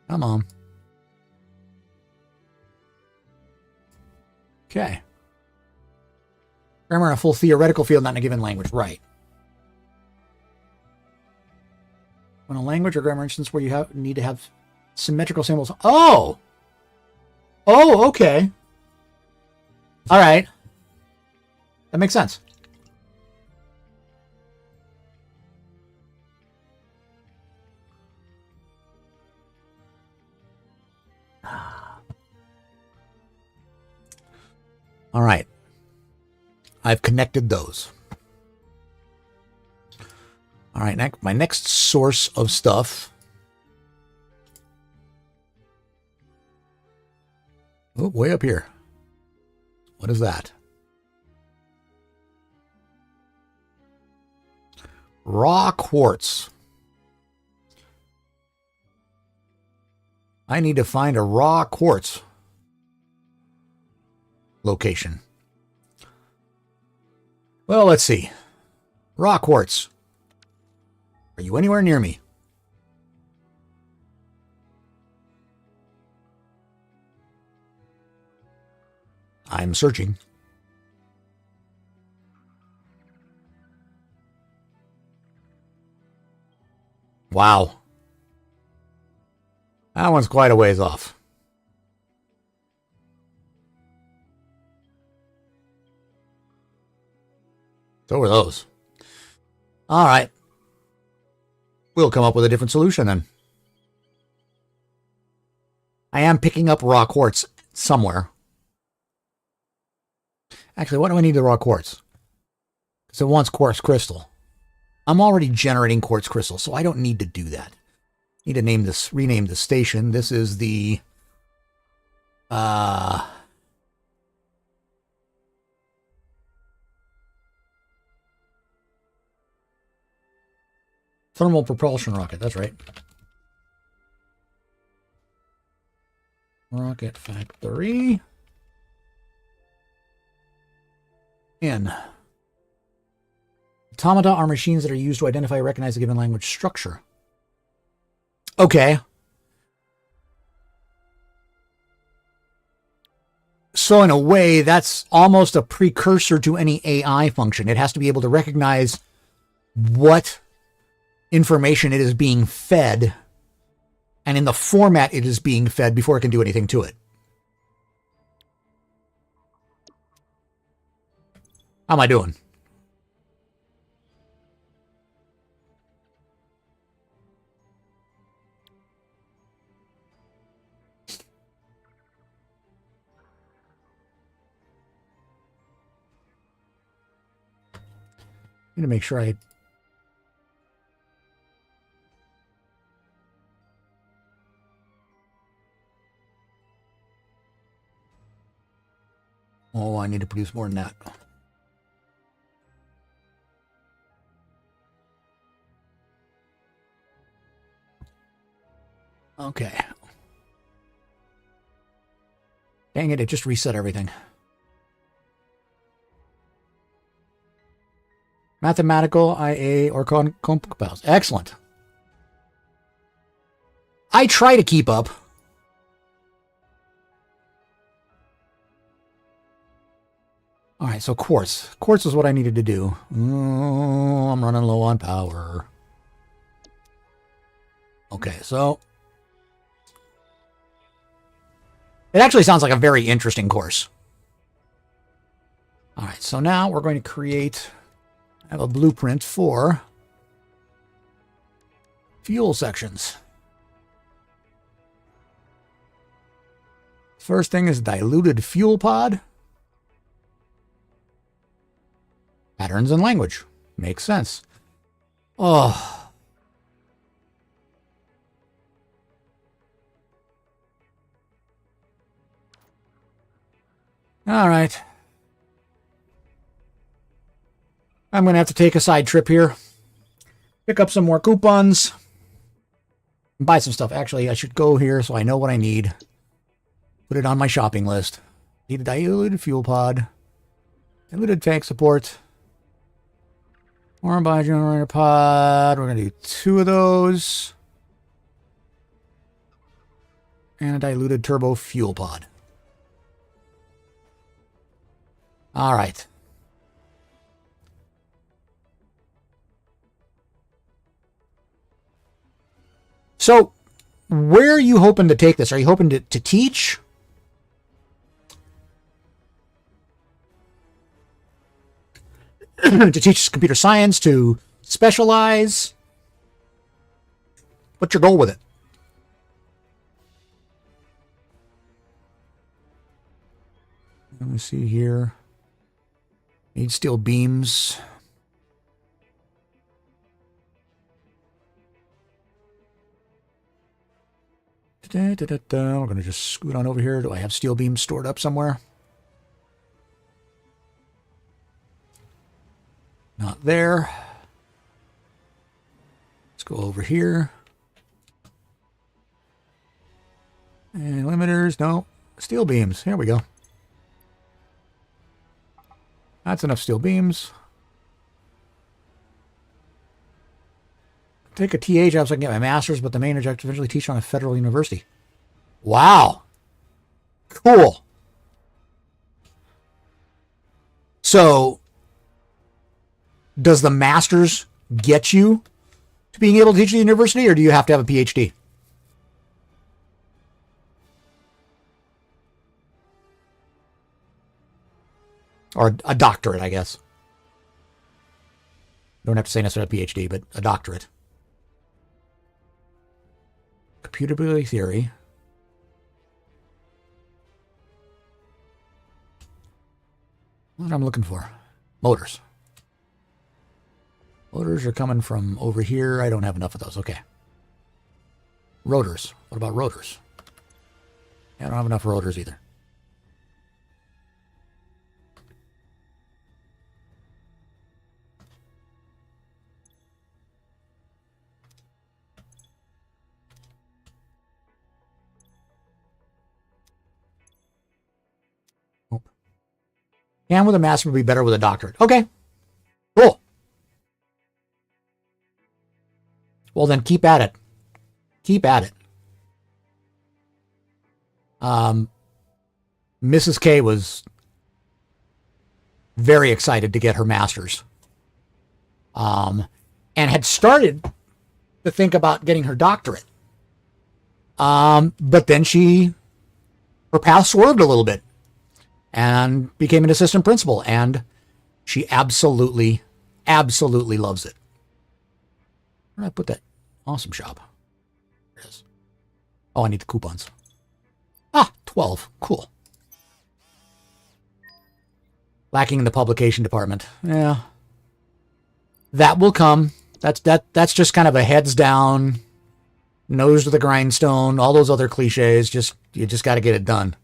Come on. Okay. Grammar in a full theoretical field, not in a given language. Right. When a language or grammar instance where you need to have symmetrical symbols. Oh! Oh, okay. All right. That makes sense. All right. I've connected those. All right, my next source of stuff. Oh, way up here. What is that? Raw quartz. I need to find a raw quartz location. Well, let's see. Raw quartz. Are you anywhere near me? I'm searching. Wow. That one's quite a ways off. So are those. All right. We'll come up with a different solution then. I am picking up raw quartz somewhere. Actually, what do I need the raw quartz? Because it wants quartz crystal. I'm already generating quartz crystal, so I don't need to do that. I need to rename the station. This is the thermal propulsion rocket. That's right. Rocket Factory. In. Automata are machines that are used to identify and recognize a given language structure. Okay. So in a way, that's almost a precursor to any AI function. It has to be able to recognize what information it is being fed and in the format it is being fed before it can do anything to it. How am I doing? Need to make sure I... Oh, I need to produce more than that. Okay. Dang it, it just reset everything. Mathematical, IA, or compose. Excellent. I try to keep up. All right, so quartz. Quartz is what I needed to do. Oh, I'm running low on power. Okay, so... It actually sounds like a very interesting course. All right, so now we're going to create... I have a blueprint for fuel sections. First thing is diluted fuel pod. Patterns and language. Makes sense. Oh. All right. I'm going to have to take a side trip here. Pick up some more coupons. And buy some stuff. Actually, I should go here so I know what I need. Put it on my shopping list. Need a diluted fuel pod. Diluted tank support. Or buy generator pod. We're going to do 2 of those. And a diluted turbo fuel pod. All right. So, where are you hoping to take this? Are you hoping to teach? To teach computer science? To specialize? What's your goal with it? Let me see here. Need steel beams. We're going to just scoot on over here. Do I have steel beams stored up somewhere? Not there. Let's go over here. And limiters. No. Steel beams. Here we go. That's enough steel beams. Take a TA job so I can get my master's, but the main objective is eventually teach on a federal university. Wow. Cool. So, does the master's get you to being able to teach at the university, or do you have to have a PhD? Or a doctorate, I guess. Don't have to say necessarily a PhD, but a doctorate. Computability theory. What I'm looking for? Motors. Motors are coming from over here. I don't have enough of those. Okay. Rotors. What about rotors? Yeah, I don't have enough rotors either. Can with a master would be better with a doctorate. Okay. Cool. Well, then keep at it. Keep at it. Mrs. K was very excited to get her master's. And had started to think about getting her doctorate. But then her path swerved a little bit and became an assistant principal, and she absolutely loves it. Where did I put that? Awesome shop. There it is. Oh, I need the coupons. 12. Cool. Lacking in the publication department. Yeah. That will come. That's just kind of a heads down, nose to the grindstone, all those other cliches. You just got to get it done.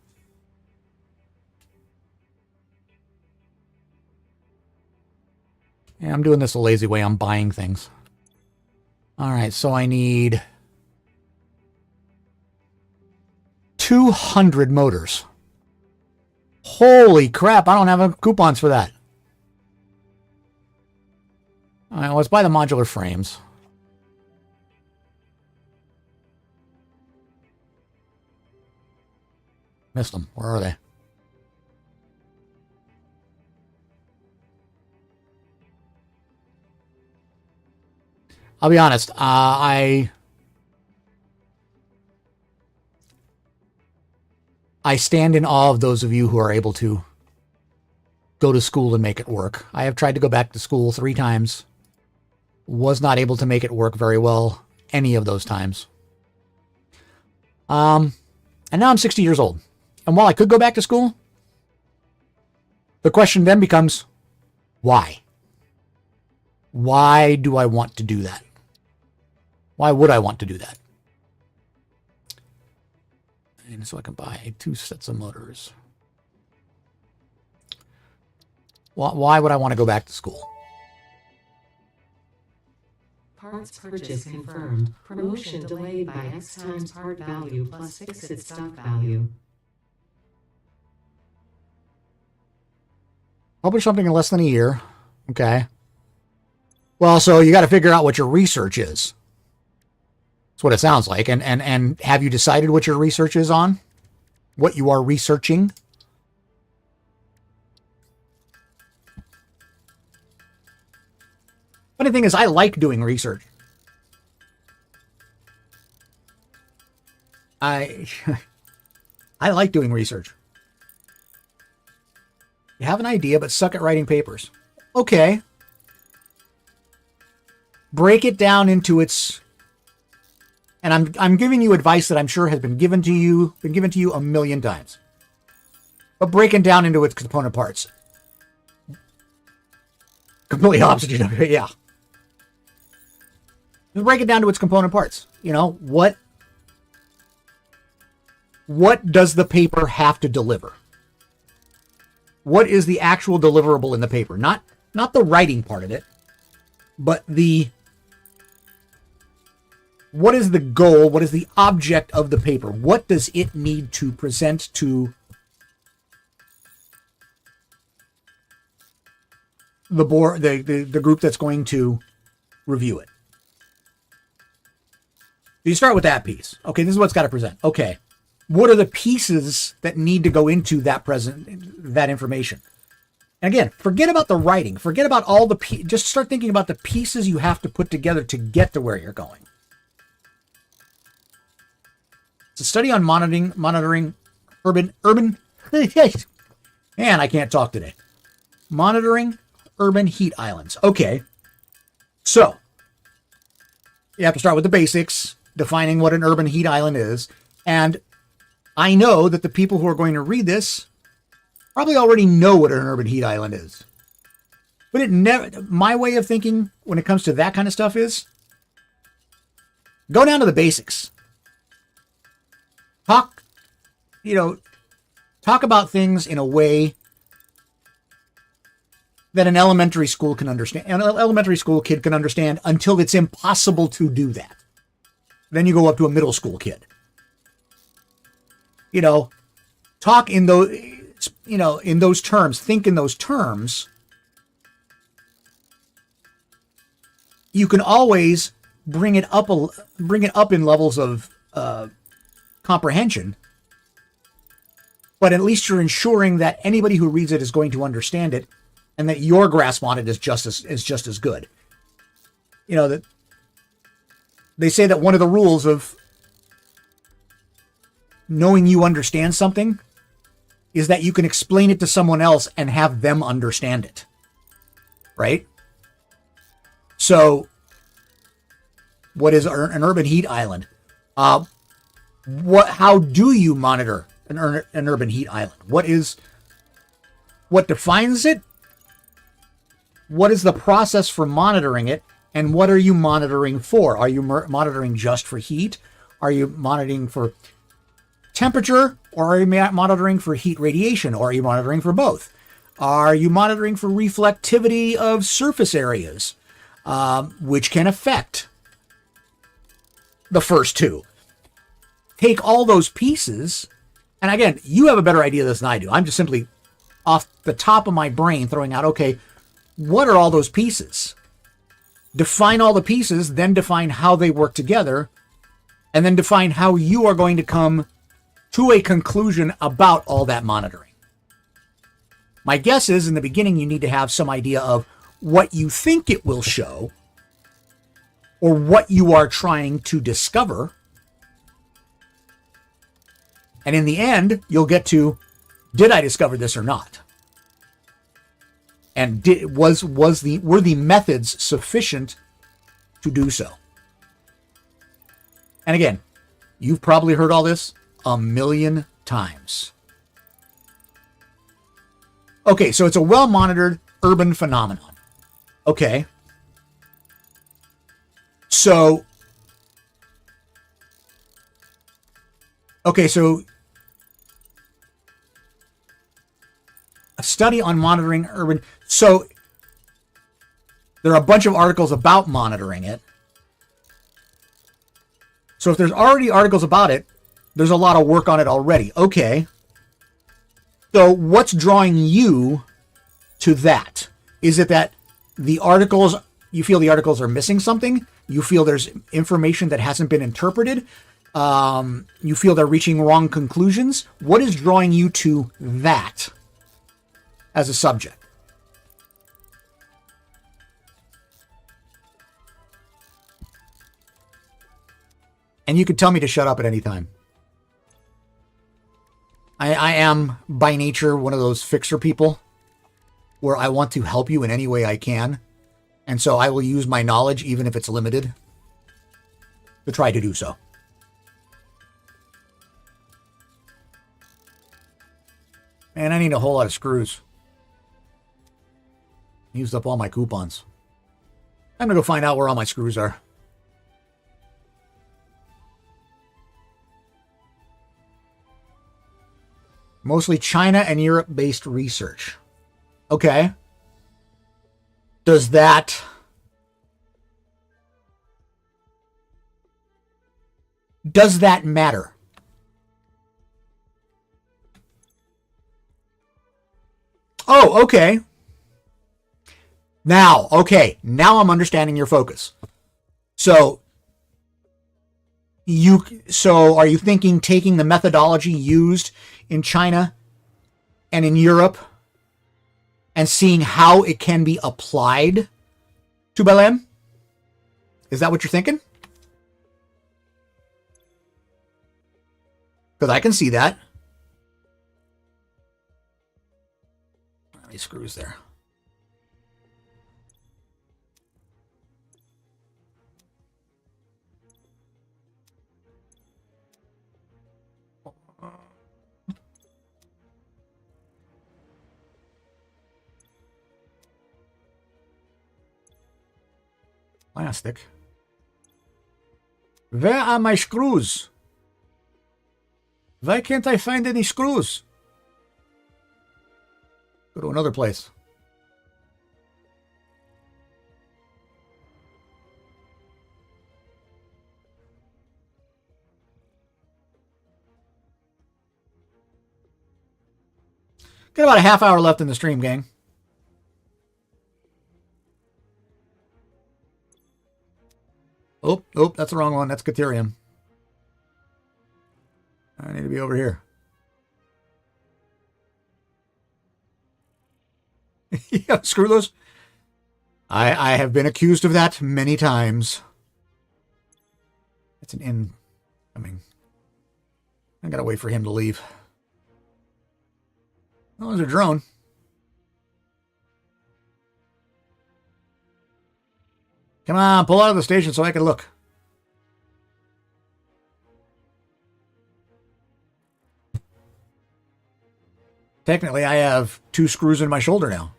Yeah, I'm doing this a lazy way. I'm buying things. All right, so I need 200 motors. Holy crap, I don't have coupons for that. All right, let's buy the modular frames. Missed them. Where are they? I'll be honest. I stand in awe of those of you who are able to go to school and make it work. I have tried to go back to school 3 times. Was not able to make it work very well any of those times. And now I'm 60 years old. And while I could go back to school, the question then becomes, why? Why do I want to do that? Why would I want to do that? And so I can buy 2 sets of motors. Why would I want to go back to school? Parts purchase confirmed. Promotion delayed by X times part value plus fixed stock value. Publish something in less than a year. Okay. Well, so you got to figure out what your research is. That's what it sounds like. And have you decided what your research is on? What you are researching? Funny thing is, I like doing research. I like doing research. You have an idea, but suck at writing papers. Okay. Break it down into its... And I'm giving you advice that I'm sure has been given to you a million times. But break it down into its component parts. Completely opposite, yeah. Just break it down to its component parts. You know, what does the paper have to deliver? What is the actual deliverable in the paper? Not the writing part of it, but what is the goal? What is the object of the paper? What does it need to present to the board, the group that's going to review it? You start with that piece. Okay, this is what's got to present. Okay, what are the pieces that need to go into that information? And again, forget about the writing. Forget about all the just start thinking about the pieces you have to put together to get to where you're going. It's a study on monitoring urban. Man, I can't talk today. Monitoring urban heat islands. Okay, so you have to start with the basics, defining what an urban heat island is. And I know that the people who are going to read this probably already know what an urban heat island is. But my way of thinking when it comes to that kind of stuff is go down to the basics. Talk about things in a way that an elementary school can understand. An elementary school kid can understand until it's impossible to do that. Then you go up to a middle school kid. Talk in those, in those terms, think in those terms, you can always bring it up in levels of comprehension. But at least you're ensuring that anybody who reads it is going to understand it, and that your grasp on it is just as good. That they say that one of the rules of knowing you understand something is that you can explain it to someone else and have them understand it. Right? So, what is an urban heat island? How do you monitor an urban heat island? What defines it? What is the process for monitoring it? And what are you monitoring for? Are you monitoring just for heat? Are you monitoring for temperature? Or are you monitoring for heat radiation? Or are you monitoring for both? Are you monitoring for reflectivity of surface areas, which can affect the first two? Take all those pieces, and again, you have a better idea of this than I do. I'm just simply off the top of my brain throwing out, okay, what are all those pieces? Define all the pieces, then define how they work together, and then define how you are going to come to a conclusion about all that monitoring. My guess is in the beginning you need to have some idea of what you think it will show or what you are trying to discover. And in the end, you'll get to, did I discover this or not? And were the methods sufficient to do so? And again, you've probably heard all this a million times. Okay, so it's a well-monitored urban phenomenon. Okay. So a study on monitoring urban. So there are a bunch of articles about monitoring it. So if there's already articles about it, there's a lot of work on it already. Okay. So what's drawing you to that? Is it that you feel the articles are missing something? You feel there's information that hasn't been interpreted? You feel they're reaching wrong conclusions? What is drawing you to that as a subject? And you could tell me to shut up at any time. I am, by nature, one of those fixer people where I want to help you in any way I can. And so I will use my knowledge, even if it's limited, to try to do so. Man, I need a whole lot of screws. Used up all my coupons. I'm going to go find out where all my screws are. Mostly China and Europe-based research. Okay. Does that matter? Oh, okay. Now I'm understanding your focus. So are you thinking taking the methodology used in China and in Europe and seeing how it can be applied to Belém? Is that what you're thinking? Because I can see that. How many screws there? Plastic. Where are my screws? Why can't I find any screws? Go to another place. Got about a half hour left in the stream, gang. Oh, that's the wrong one. That's Caterium. I need to be over here. Yeah, screw those. I have been accused of that many times. It's an incoming. I gotta wait for him to leave. Oh, there's a drone. Come on, pull out of the station so I can look. Technically, I have 2 screws in my shoulder now.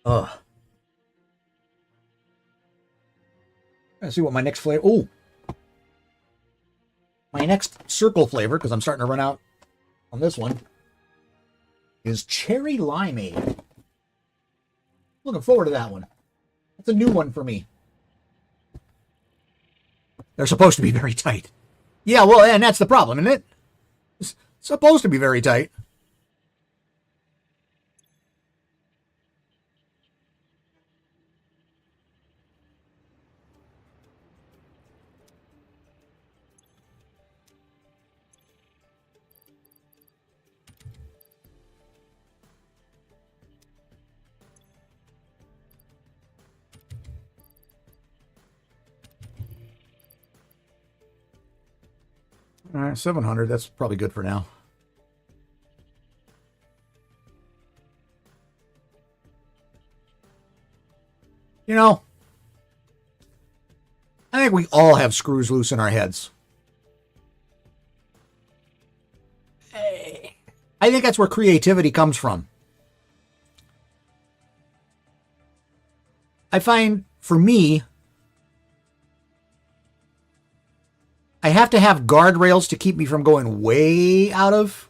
Ugh. Let's see what my next flavor... Oh! My next circle flavor, because I'm starting to run out on this one, is Cherry Limeade. Looking forward to that one. That's a new one for me. They're supposed to be very tight. Yeah, well, and that's the problem, isn't it? It's supposed to be very tight. All right, 700. That's probably good for now. You know, I think we all have screws loose in our heads. I think that's where creativity comes from. I find, for me, I have to have guardrails to keep me from going way out of,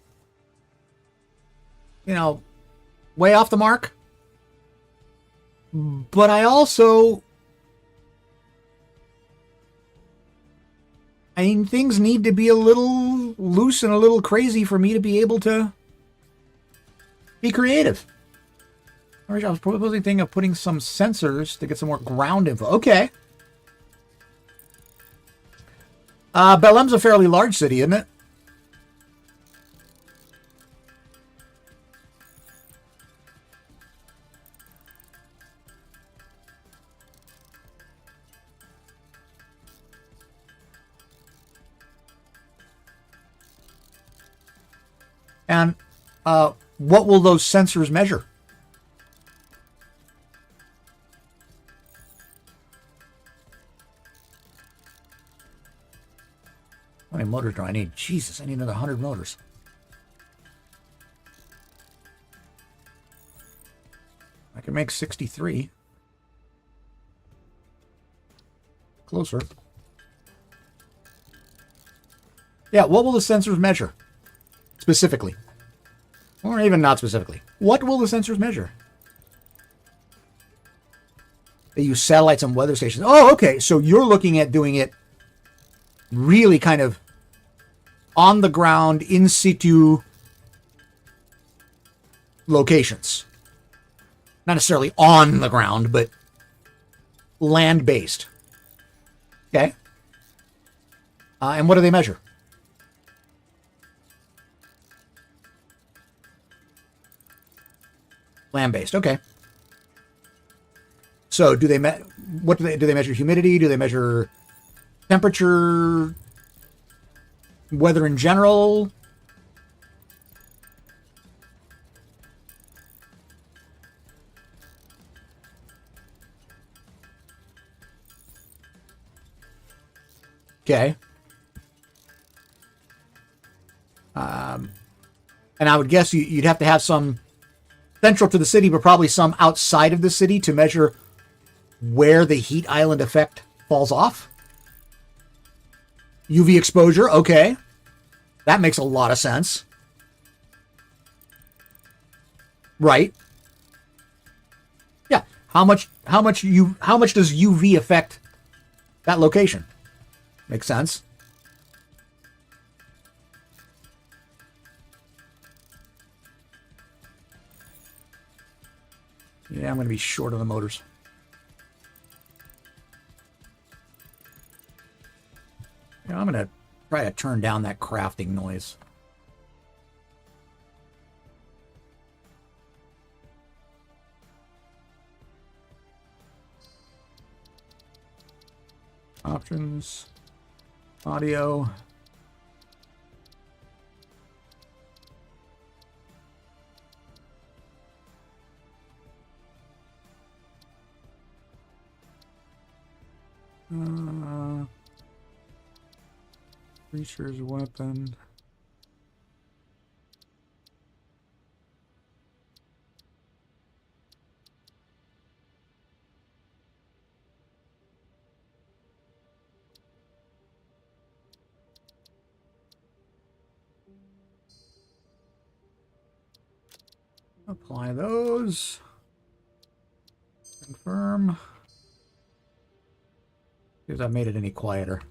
way off the mark. But I also, things need to be a little loose and a little crazy for me to be able to be creative. I was proposing a thing of putting some sensors to get some more ground info. Okay. Belem's a fairly large city, isn't it? And what will those sensors measure? How many motors do I need? Jesus, I need another 100 motors. I can make 63. Closer. Yeah, what will the sensors measure? Specifically. Or even not specifically. What will the sensors measure? They use satellites and weather stations. Oh, okay. So you're looking at doing it really kind of on the ground, in situ locations. Not necessarily on the ground, but land-based. Okay. And what do they measure? Land-based. Okay. So do they do they measure humidity? Do they measure temperature? Weather in general? Okay. And I would guess you'd have to have some central to the city, but probably some outside of the city to measure where the heat island effect falls off. UV exposure, okay. That makes a lot of sense. Right. Yeah. How much does UV affect that location. Makes sense. Yeah, I'm going to be short on the motors. Yeah, I'm going to try to turn down that crafting noise. Options, audio. Creature's weapon. Apply those. Confirm. See if that made it any quieter.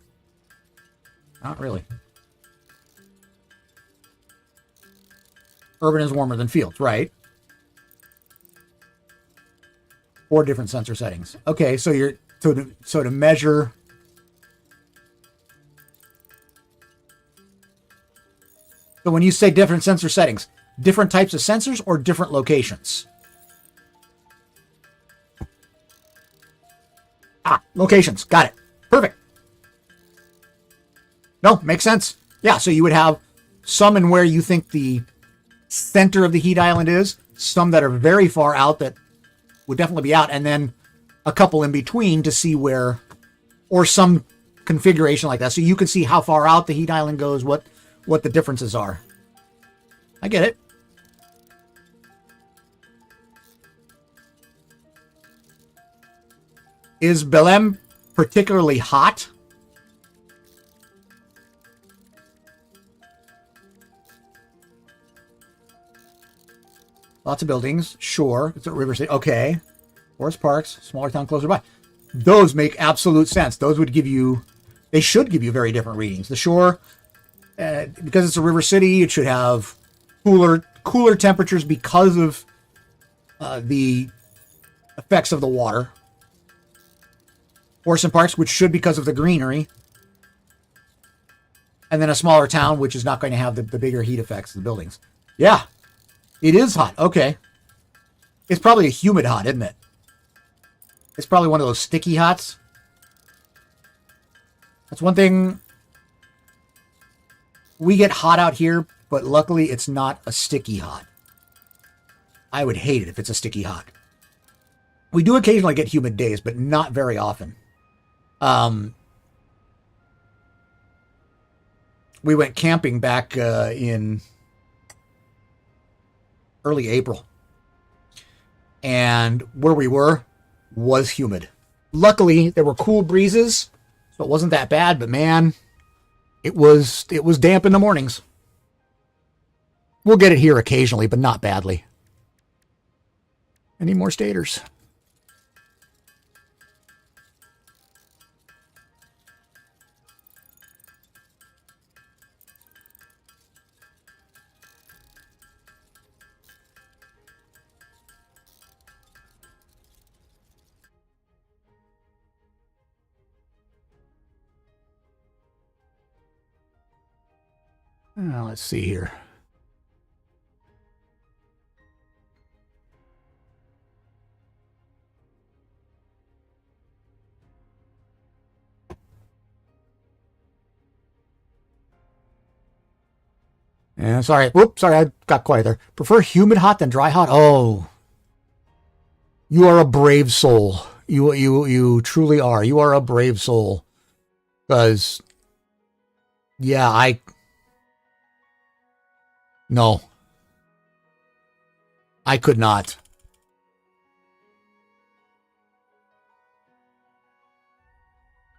Not really. Urban is warmer than fields, right? 4 different sensor settings. Okay, so you're so to measure. So when you say different sensor settings, different types of sensors or different locations? Ah, locations. Got it. Perfect. No, makes sense. Yeah, so you would have some in where you think the center of the heat island is, some that are very far out that would definitely be out, and then a couple in between to see where, or some configuration like that. So you can see how far out the heat island goes, what the differences are. I get it. Is Belém particularly hot? Lots of buildings, sure. It's a river city. Okay. Forest parks, smaller town closer by. Those make absolute sense. Those would give you, they should give you very different readings. The shore, because it's a river city, it should have cooler temperatures because of the effects of the water. Forest and parks, which should because of the greenery. And then a smaller town, which is not going to have the bigger heat effects of the buildings. Yeah, it is hot. Okay. It's probably a humid hot, isn't it? It's probably one of those sticky hots. That's one thing. We get hot out here, but luckily it's not a sticky hot. I would hate it if it's a sticky hot. We do occasionally get humid days, but not very often. We went camping back in early April. And where we were was humid. Luckily, there were cool breezes, so it wasn't that bad, but man, it was damp in the mornings. We'll get it here occasionally, but not badly. Any more staters? Let's see here. Yeah, sorry. Whoops, sorry, I got quiet there. Prefer humid hot than dry hot? Oh. You are a brave soul. You truly are. You are a brave soul. Because, yeah, no. I could not.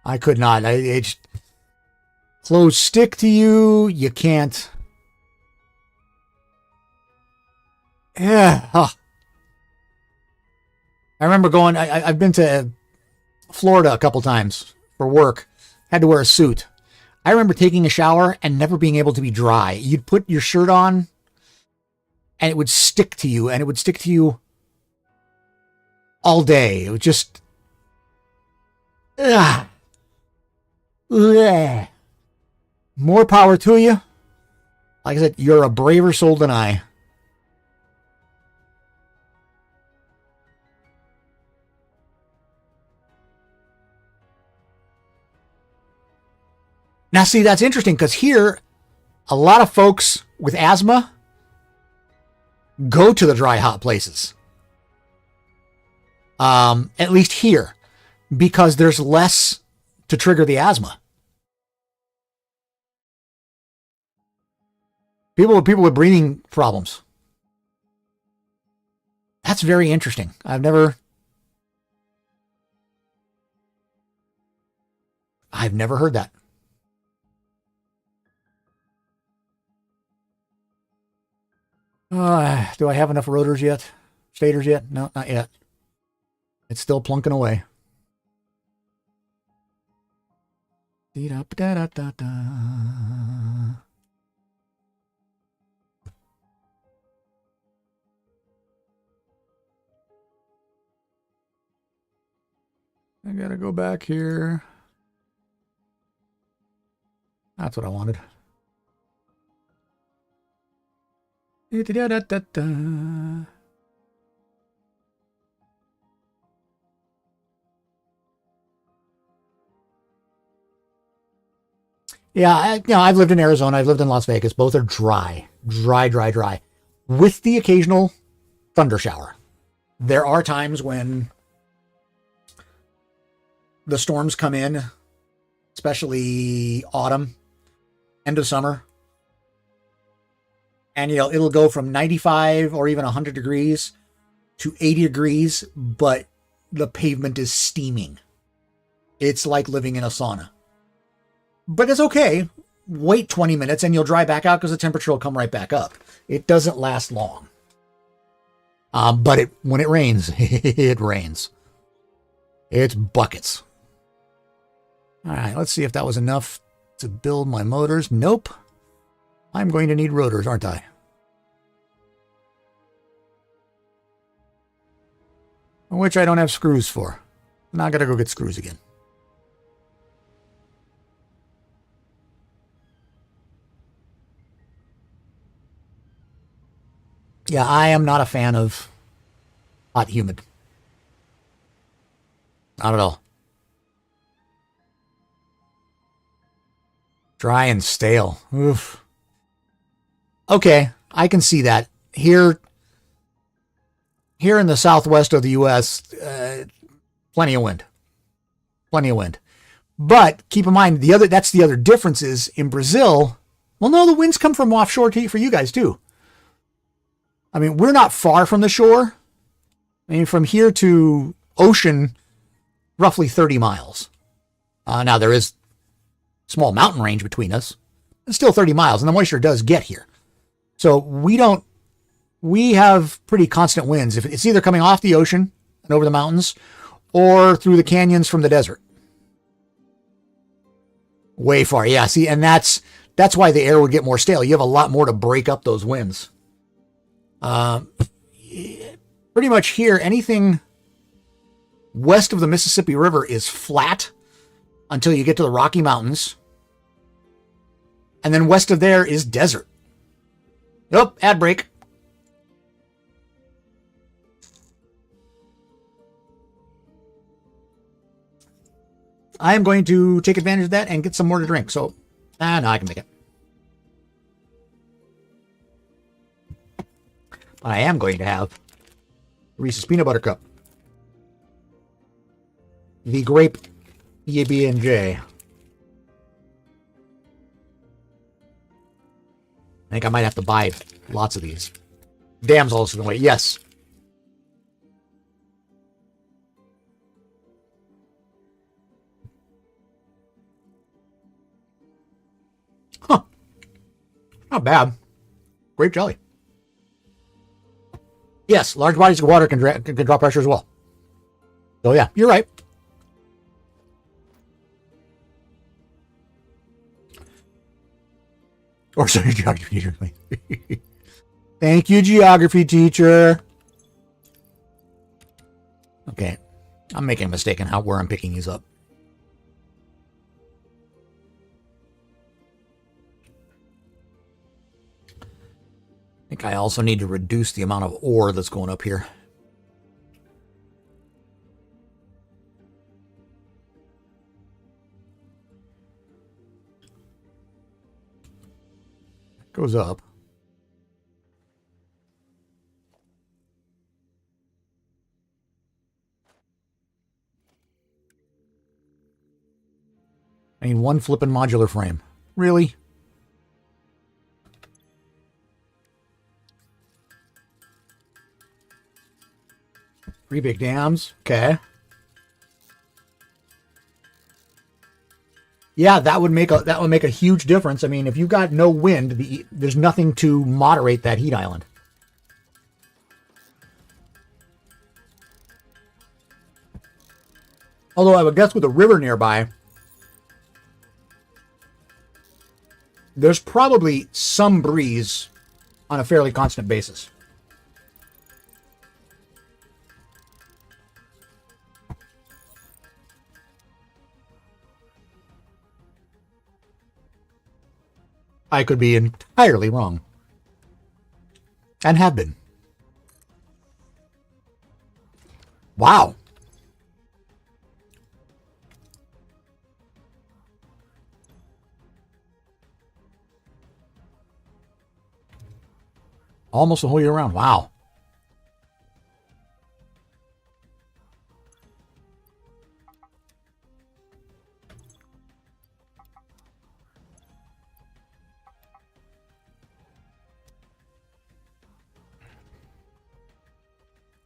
I could not. Clothes stick to you. You can't. Yeah. Huh. I remember going, I've been to Florida a couple times for work, had to wear a suit. I remember taking a shower and never being able to be dry. You'd put your shirt on and it would stick to you, and it would stick to you all day. It would just... Ugh. Ugh. More power to you. Like I said, you're a braver soul than I. Now, see, that's interesting because here, a lot of folks with asthma go to the dry, hot places. At least here, because there's less to trigger the asthma. People with breathing problems. That's very interesting. I've never heard that. Do I have enough rotors yet? Stators yet? No, not yet. It's still plunking away. Da-da-da-da-da. I gotta go back here. That's what I wanted. Da-da-da-da-da. Yeah, I've lived in Arizona. I've lived in Las Vegas. Both are dry, with the occasional thunder shower. There are times when the storms come in, especially autumn, end of summer. And, it'll go from 95 or even 100 degrees to 80 degrees, but the pavement is steaming. It's like living in a sauna. But it's okay. Wait 20 minutes and you'll dry back out because the temperature will come right back up. It doesn't last long. But when it rains, it rains. It's buckets. All right, let's see if that was enough to build my motors. Nope. I'm going to need rotors, aren't I? Which I don't have screws for. Now I gotta go get screws again. Yeah, I am not a fan of hot, humid. Not at all. Dry and stale. Oof. Okay, I can see that. Here in the southwest of the U.S., plenty of wind. Plenty of wind. But keep in mind, that's the other difference is in Brazil, well, no, the winds come from offshore for you guys too. I mean, we're not far from the shore. I mean, from here to ocean, roughly 30 miles. Now, there is small mountain range between us. It's still 30 miles, and the moisture does get here. So we have pretty constant winds. If it's either coming off the ocean and over the mountains or through the canyons from the desert. Way far. Yeah, see, and that's why the air would get more stale. You have a lot more to break up those winds. Pretty much here, anything west of the Mississippi River is flat until you get to the Rocky Mountains. And then west of there is desert. Nope, ad break. I am going to take advantage of that and get some more to drink. So, no, I can make it. But I am going to have Reese's Peanut Butter Cup. The grape B&J. I think I might have to buy lots of these. Dam's also the way. Yes. Huh. Not bad. Grape jelly. Yes, large bodies of water can draw pressure as well. So yeah, you're right. Or sorry, geography teacher. Thank you, geography teacher. Okay. I'm making a mistake in where I'm picking these up. I think I also need to reduce the amount of ore that's going up here. Goes up. I mean, one flippin' modular frame. Really? Three big dams. Okay. Yeah, that would make a huge difference. I mean, if you got no wind, there's nothing to moderate that heat island. Although I would guess with a river nearby, there's probably some breeze on a fairly constant basis. I could be entirely wrong. And have been. Wow. Almost the whole year round. Wow.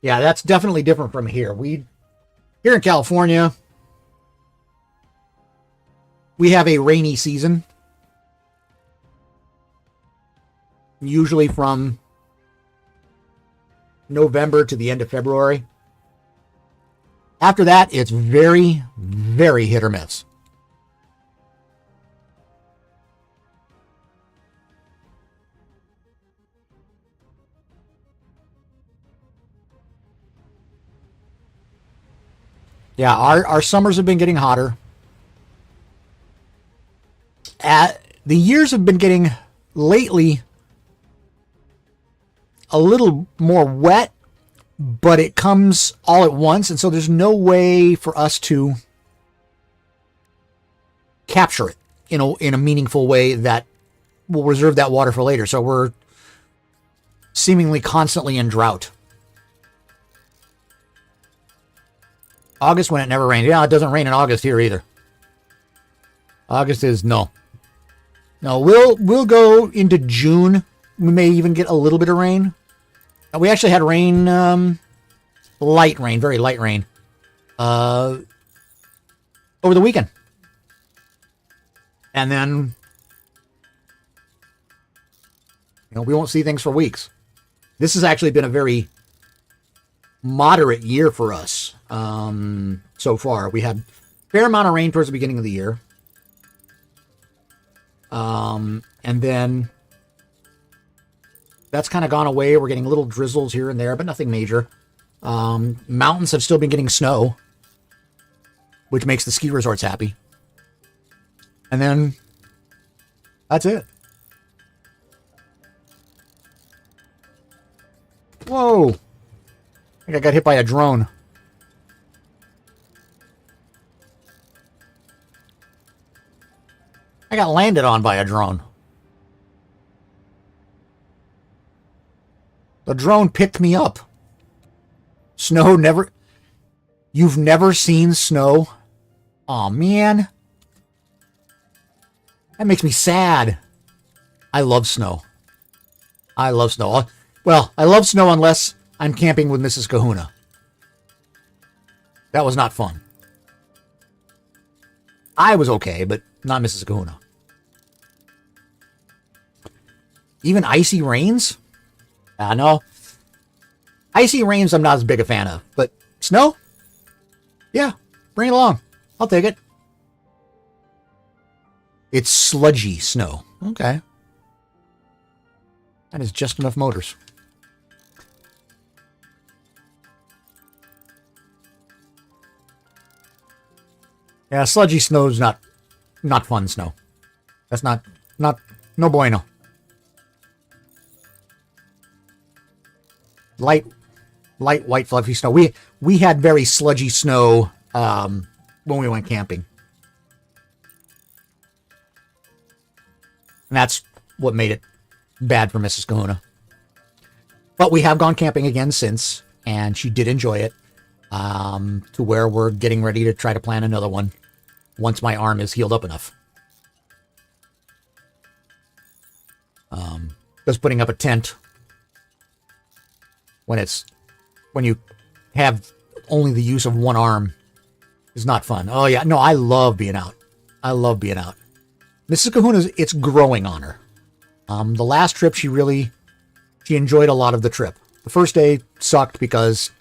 Yeah, that's definitely different from here. Here in California, we have a rainy season. Usually from November to the end of February. After that, it's very, very hit or miss. Yeah, our summers have been getting hotter. The years have been getting lately a little more wet, but it comes all at once, and so there's no way for us to capture it in a meaningful way that will reserve that water for later. So we're seemingly constantly in drought. August when it never rains. Yeah, it doesn't rain in August here either. August is no. No, we'll go into June. We may even get a little bit of rain. We actually had rain, light rain, very light rain, over the weekend. And then, we won't see things for weeks. This has actually been a very moderate year for us so far. We had a fair amount of rain towards the beginning of the year. And then that's kind of gone away. We're getting little drizzles here and there, but nothing major. Mountains have still been getting snow, which makes the ski resorts happy. And then that's it. Whoa. I think I got hit by a drone. I got landed on by a drone. The drone picked me up. Snow never... You've never seen snow? Aw, man. That makes me sad. I love snow. I love snow. Well, I love snow unless I'm camping with Mrs. Kahuna. That was not fun. I was okay, but not Mrs. Kahuna. Even icy rains? No. Icy rains I'm not as big a fan of, but snow? Yeah, bring it along. I'll take it. It's sludgy snow. Okay. That is just enough motors. Yeah, sludgy snow's not fun snow. That's not no bueno. Light white fluffy snow. We had very sludgy snow when we went camping. And that's what made it bad for Mrs. Kahuna. But we have gone camping again since, and she did enjoy it. To where we're getting ready to try to plan another one once my arm is healed up enough. Just putting up a tent when you have only the use of one arm is not fun. Oh yeah, no, I love being out. Mrs. Kahuna's, it's growing on her. The last trip, she enjoyed a lot of the trip. The first day sucked because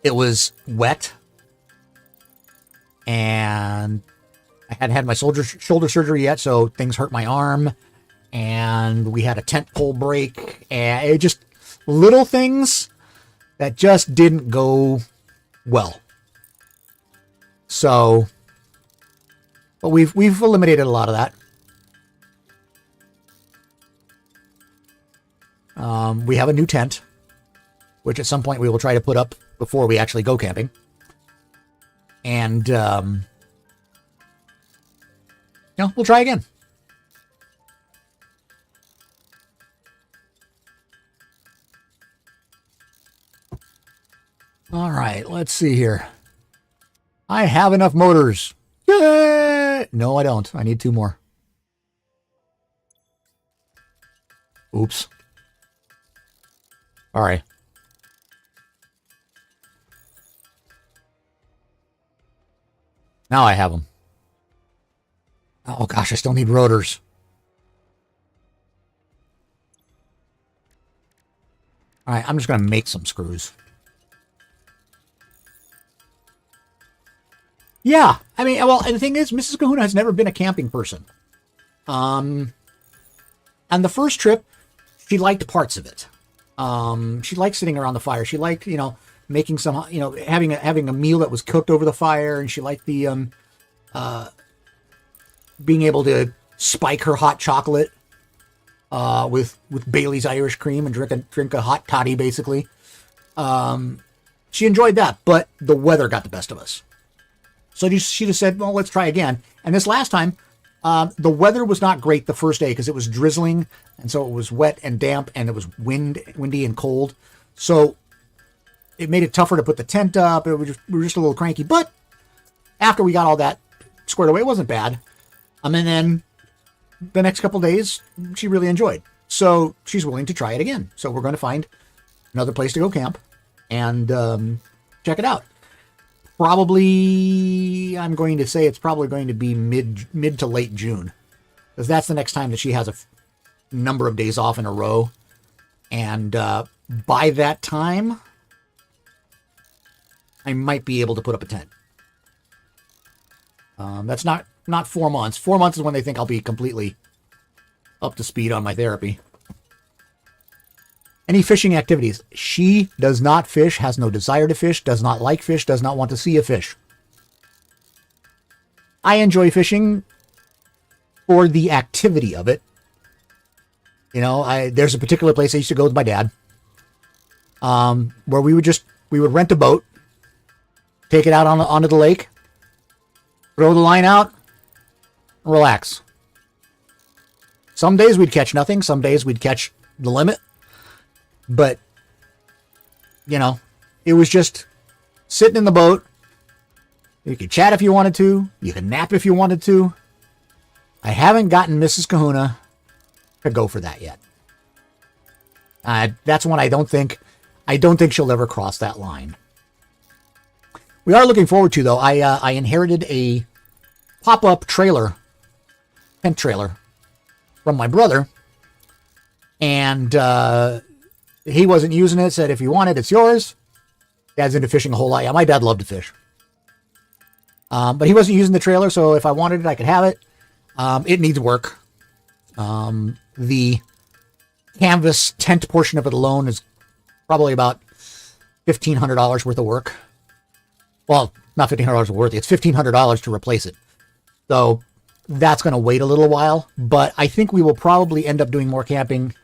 it was wet, and I hadn't had my shoulder surgery yet, so things hurt my arm, and we had a tent pole break, and it just little things that just didn't go well. So, but we've eliminated a lot of that. We have a new tent, which at some point we will try to put up before we actually go camping. And, we'll try again. All right, let's see here. I have enough motors. Yay! No, I don't. I need 2 more. Oops. All right. Now I have them. Oh gosh, I still need rotors. All right, I'm just going to make some screws. Yeah, I mean, well, and the thing is, Mrs. Kahuna has never been a camping person. And the first trip, she liked parts of it. She liked sitting around the fire. She liked, making some, having a meal that was cooked over the fire, and she liked the being able to spike her hot chocolate with Bailey's Irish cream and drink a hot toddy, basically. She enjoyed that, but the weather got the best of us. So she just said, well, let's try again. And this last time, the weather was not great the first day because it was drizzling, and so it was wet and damp, and it was windy and cold. So it made it tougher to put the tent up. We were just a little cranky. But after we got all that squared away, it wasn't bad. And then the next couple days, she really enjoyed. So she's willing to try it again. So we're going to find another place to go camp and check it out. Probably, I'm going to say it's probably going to be mid to late June, because that's the next time that she has a number of days off in a row. And by that time, I might be able to put up a tent. That's not 4 months. 4 months is when they think I'll be completely up to speed on my therapy. Any fishing activities? She does not fish, has no desire to fish, does not like fish, does not want to see a fish. I enjoy fishing for the activity of it. There's a particular place I used to go with my dad, where we would rent a boat, take it out onto the lake, throw the line out, relax. Some days we'd catch nothing. Some days we'd catch the limit. But, it was just sitting in the boat. You could chat if you wanted to. You could nap if you wanted to. I haven't gotten Mrs. Kahuna to go for that yet. That's one I don't think she'll ever cross that line. We are looking forward to, though. I inherited a pop-up tent trailer from my brother. And he wasn't using it, said if you want it, it's yours. Dad's into fishing a whole lot. Yeah, my dad loved to fish. But he wasn't using the trailer, so if I wanted it, I could have it. It needs work. The canvas tent portion of it alone is probably about $1,500 worth of work. Well, not $1,500 worth. It's $1,500 to replace it. So that's going to wait a little while. But I think we will probably end up doing more camping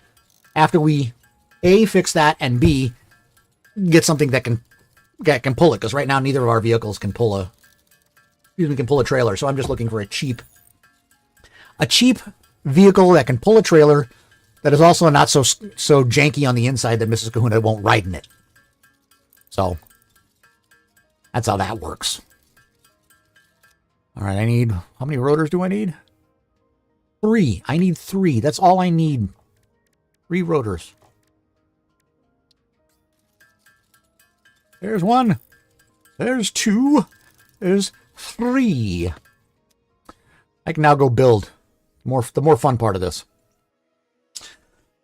after we A, fix that, and B, get something that can pull it. Because right now neither of our vehicles can pull a trailer. So I'm just looking for a cheap vehicle that can pull a trailer that is also not so janky on the inside that Mrs. Kahuna won't ride in it. So that's how that works. All right, how many rotors do I need? 3. I need 3. That's all I need. 3 rotors. There's 1. There's 2. There's 3. I can now go build. The more fun part of this.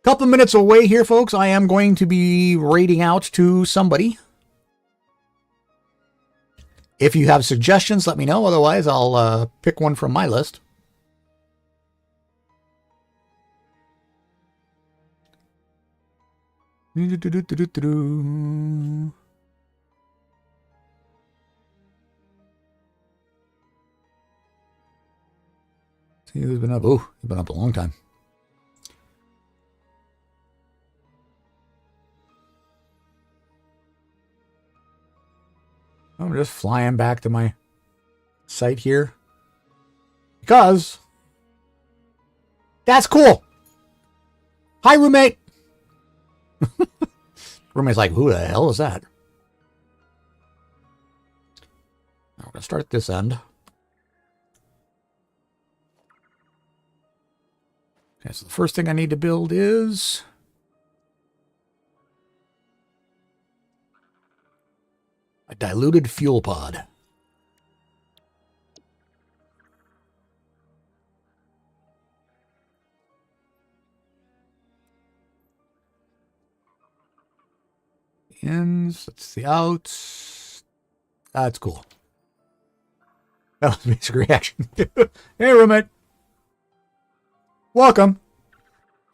Couple minutes away here, folks. I am going to be raiding out to somebody. If you have suggestions, let me know. Otherwise, I'll pick one from my list. See who's been up. Oh, he's been up a long time. I'm just flying back to my site here because that's cool. Hi, roommate. Roommate's like, who the hell is that? Now we're going to start at this end. Okay, so the first thing I need to build is a diluted fuel pod. Ins, that's the outs. That's cool. That was a basic reaction. Hey, roommate. Welcome.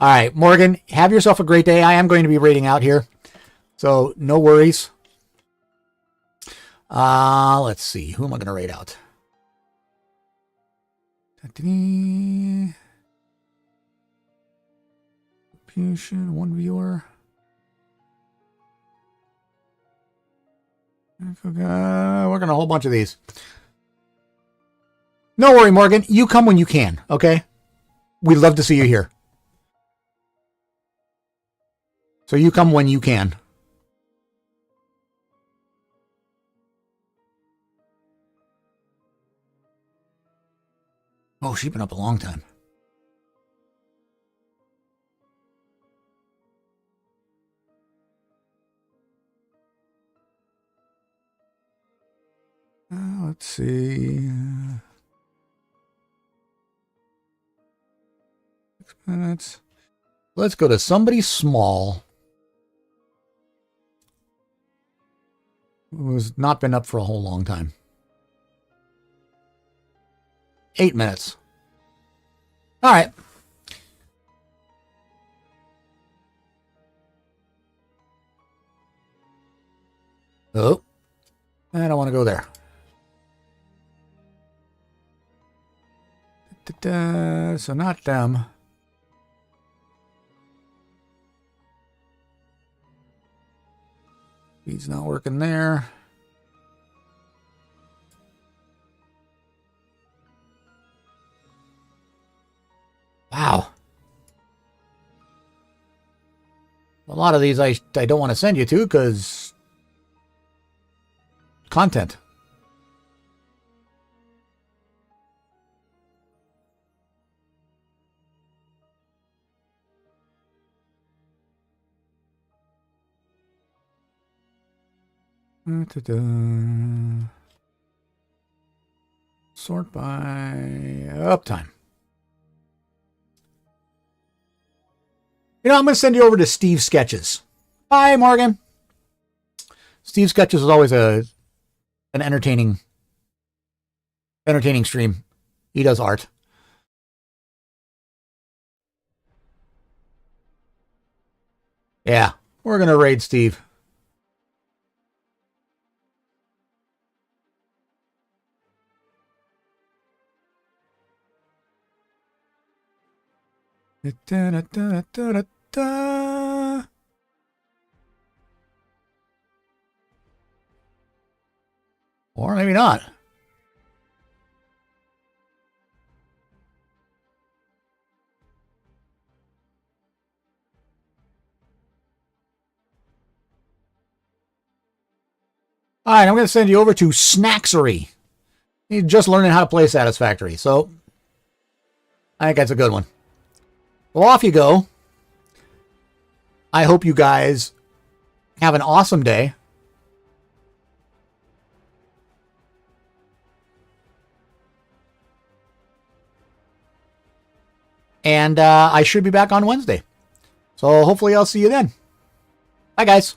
All right, Morgan, have yourself a great day. I am going to be raiding out here, so no worries. Let's see. Who am I going to raid out? Fusion, 1 viewer. Working on a whole bunch of these. No worry, Morgan. You come when you can, okay? We'd love to see you here. So you come when you can. Oh, she's been up a long time. Let's see. 6 minutes. Let's go to somebody small who's not been up for a whole long time. 8 minutes. All right. Oh, I don't want to go there. So not them. Feed's not working there. Wow. A lot of these I don't want to send you to because content. Sort by uptime. You know, I'm going to send you over to Steve Sketches. Hi, Morgan. Steve Sketches is always an entertaining stream. He does art. Yeah, we're going to raid Steve. Or maybe not. All right, I'm going to send you over to Snacksery. He's just learning how to play Satisfactory, so I think that's a good one. Well, off you go. I hope you guys have an awesome day. And I should be back on Wednesday. So hopefully I'll see you then. Bye, guys.